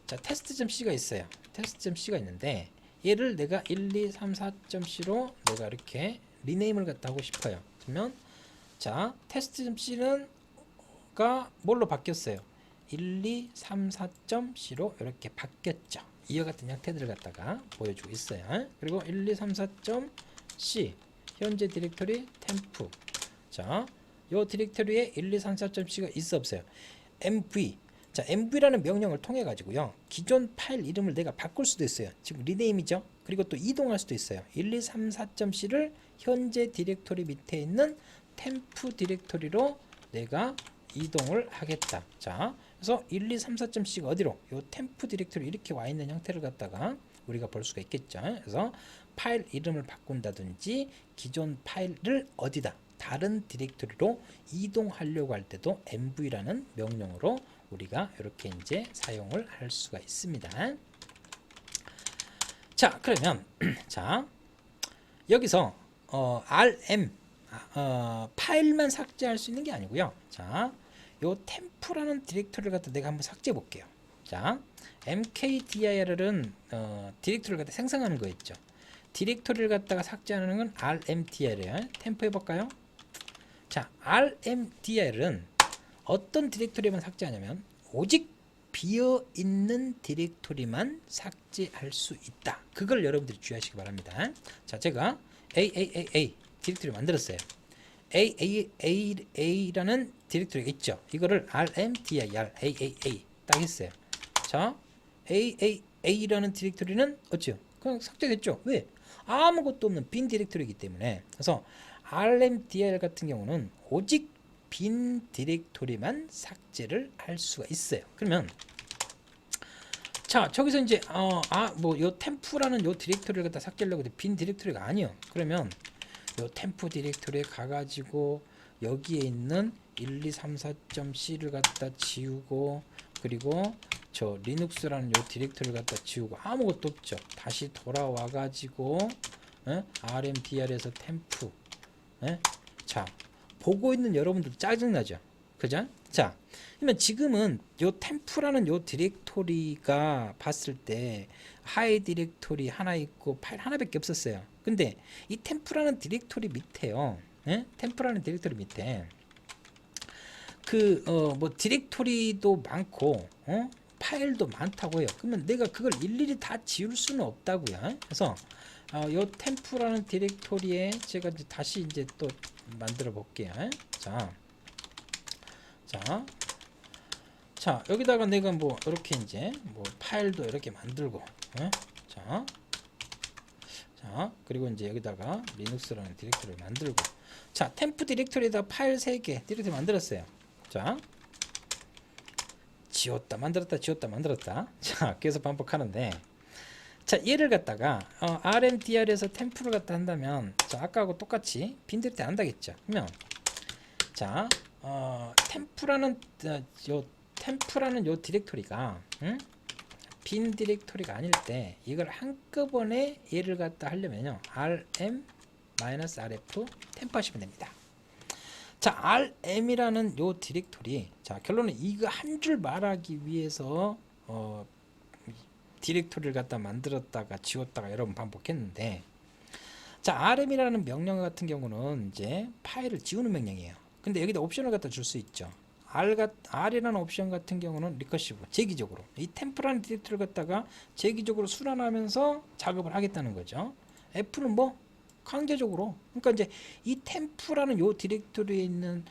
test.c가 있어요. test.c가 있는데 얘를 내가 1, 2, 3, 4.c로 내가 이렇게 리네임을 갖다 하고 싶어요. 그러면 자 test.c는 가 뭘로 바뀌었어요? 1, 2, 3, 4.c로 이렇게 바뀌었죠. 이와 같은 형태들을 갖다가 보여주고 있어요. 그리고 1, 2, 3, 4.c 현재 디렉토리 템프. 자, 요 디렉토리에 1, 2, 3, 4.c가 있어 없어요? mv. 자, mv라는 명령을 통해 가지고요. 기존 파일 이름을 내가 바꿀 수도 있어요. 지금 리네임이죠. 그리고 또 이동할 수도 있어요. 1, 2, 3, 4.c를 현재 디렉토리 밑에 있는 템프 디렉토리로 내가 이동을 하겠다. 자, 그래서 1, 2, 3, 4.c가 어디로? 요 템프 디렉토리 이렇게 와 있는 형태를 갖다가 우리가 볼 수가 있겠죠. 그래서 파일 이름을 바꾼다든지 기존 파일을 어디다? 다른 디렉토리로 이동하려고 할 때도 mv라는 명령으로 우리가 이렇게 이제 사용을 할 수가 있습니다. 자, 그러면 자, 여기서 rm 파일만 삭제할 수 있는 게 아니고요. 자, 요 템프라는 디렉토리를 갖다 내가 한번 삭제해 볼게요. 자, mkdir은 디렉토리를 갖다 생성하는 거였죠. 디렉토리를 갖다가 삭제하는 건 rmdir이에요. 템프 해볼까요? 자, rmdir은 어떤 디렉토리만 삭제하냐면 오직 비어있는 디렉토리만 삭제할 수 있다. 그걸 여러분들이 주의하시기 바랍니다. 자, 제가 AAAA 디렉토리 만들었어요. AAA라는 디렉토리가 있죠. 이거를 RMDIR AAA 딱 했어요. 자, AAA라는 디렉토리는 어찌요? 그냥 삭제됐죠. 왜? 아무것도 없는 빈 디렉토리이기 때문에. 그래서 RMDIR 같은 경우는 오직 빈 디렉토리만 삭제를 할 수가 있어요. 그러면 자, 저기서 이제 뭐 요 템프라는 요 디렉토리를 갖다 삭제하려고 해도 빈 디렉토리가 아니요. 그러면 요 템프 디렉토리에 가가지고 여기에 있는 1234.c를 갖다 지우고, 그리고 저 리눅스라는 요 디렉토리를 갖다 지우고, 아무것도 없죠. 다시 돌아와가지고 rmdir에서 템프 자, 보고 있는 여러분들 짜증나죠? 그죠? 자, 그러면 지금은 요 템프라는 요 디렉토리가 봤을 때 하이 디렉토리 하나 있고 파일 하나밖에 없었어요. 근데 이 템프라는 디렉토리 밑에요. 템프라는 디렉토리 밑에 뭐 디렉토리도 많고 파일도 많다고 해요. 그러면 내가 그걸 일일이 다 지울 수는 없다고요. 그래서 요 템프라는 디렉토리에 제가 이제 다시 이제 또 만들어 볼게요. 자, 여기다가 내가 뭐 이렇게 이제 뭐 파일도 이렇게 만들고, 자, 그리고 이제 여기다가 리눅스라는 디렉토리를 만들고, 자, 템프 디렉토리에다 파일 3개 디렉토리 만들었어요. 자, 지웠다 만들었다 지웠다 만들었다. 자, 계속 반복하는데, 자, 얘를 갖다가 rmdir에서 템프를 갖다 한다면, 자, 아까하고 똑같이 빈 디렉토리 한다겠죠. 그러면 자, 템프라는 요 디렉토리가 빈 디렉토리가 아닐 때 이걸 한꺼번에 얘를 갖다 하려면요, rm-rf 템프 하시면 됩니다. 자, rm이라는 요 디렉토리, 자, 결론은 이거 한 줄 말하기 위해서 디렉토리를 갖다 만들었다가 지웠다가 여러 번 반복했는데, 자, rm이라는 명령 같은 경우는 이제 파일을 지우는 명령이에요. 근데 여기다 옵션을 갖다 줄 수 있죠. R이라는 옵션 같은 경우는 리커시브, 재기적으로 이 템프라는 디렉토리를 갖다가 재기적으로 순환하면서 작업을 하겠다는 거죠. F는 뭐 강제적으로, 그러니까 이제 이 템프라는 요 디렉토리에 있는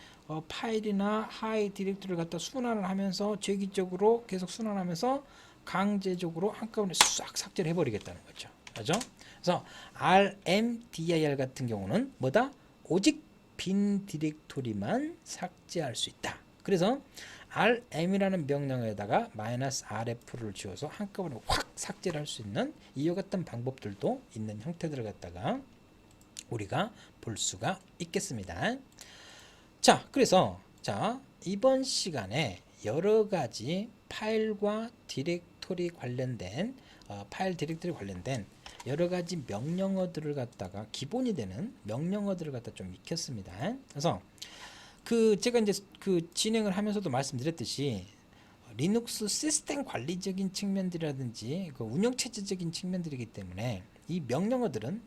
파일이나 하이 디렉토리를 갖다 순환을 하면서 재기적으로 계속 순환하면서 강제적으로 한꺼번에 싹 삭제를 해버리겠다는 거죠. 그죠? 그래서 rmdir 같은 경우는 뭐다? 오직 빈 디렉토리만 삭제할 수 있다. 그래서 rm이라는 명령에다가 -rf를 지워서 한꺼번에 확 삭제를 할 수 있는 이와 같은 방법들도 있는 형태들을 갖다가 우리가 볼 수가 있겠습니다. 자, 그래서 자, 이번 시간에 여러 가지 파일과 디렉토리 관련된 여러 가지 명령어들을 갖다가 기본이 되는 명령어들을 갖다 좀 익혔습니다. 그래서 제가 이제 진행을 하면서도 말씀드렸듯이 리눅스 시스템 관리적인 측면들이라든지 운영체제적인 측면들이기 때문에 이 명령어들은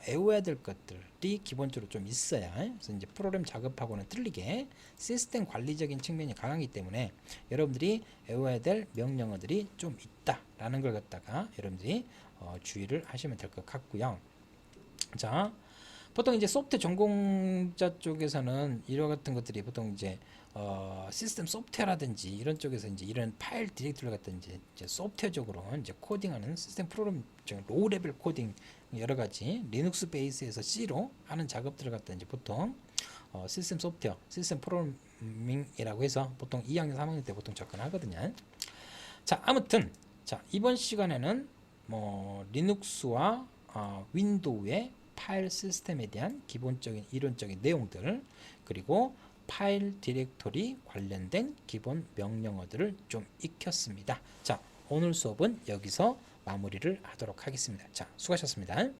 외워야 될 것들이 기본적으로 좀 있어야, 그래서 이제 프로그램 작업하고는 틀리게 시스템 관리적인 측면이 강하기 때문에 여러분들이 외워야 될 명령어들이 좀 있다라는 걸 갖다가 여러분들이 주의를 하시면 될 것 같고요. 자, 보통 이제 소프트웨어 전공자 쪽에서는 이와 같은 것들이 보통 이제 시스템 소프트웨어라든지 이런 쪽에서 이제 이런 파일 디렉토리를 갖다 이제 소프트웨어적으로 이제 코딩하는 시스템 프로그램 로우 레벨 코딩 여러 가지 리눅스 베이스에서 C로 하는 작업들을 갖다 이제 보통 시스템 소프트웨어, 시스템 프로그래밍이라고 해서 보통 2학년, 3학년 때 보통 접근하거든요. 자, 아무튼 자, 이번 시간에는 뭐 리눅스와 윈도우의 파일 시스템에 대한 기본적인 이론적인 내용들, 그리고 파일 디렉토리 관련된 기본 명령어들을 좀 익혔습니다. 자, 오늘 수업은 여기서 마무리를 하도록 하겠습니다. 자, 수고하셨습니다.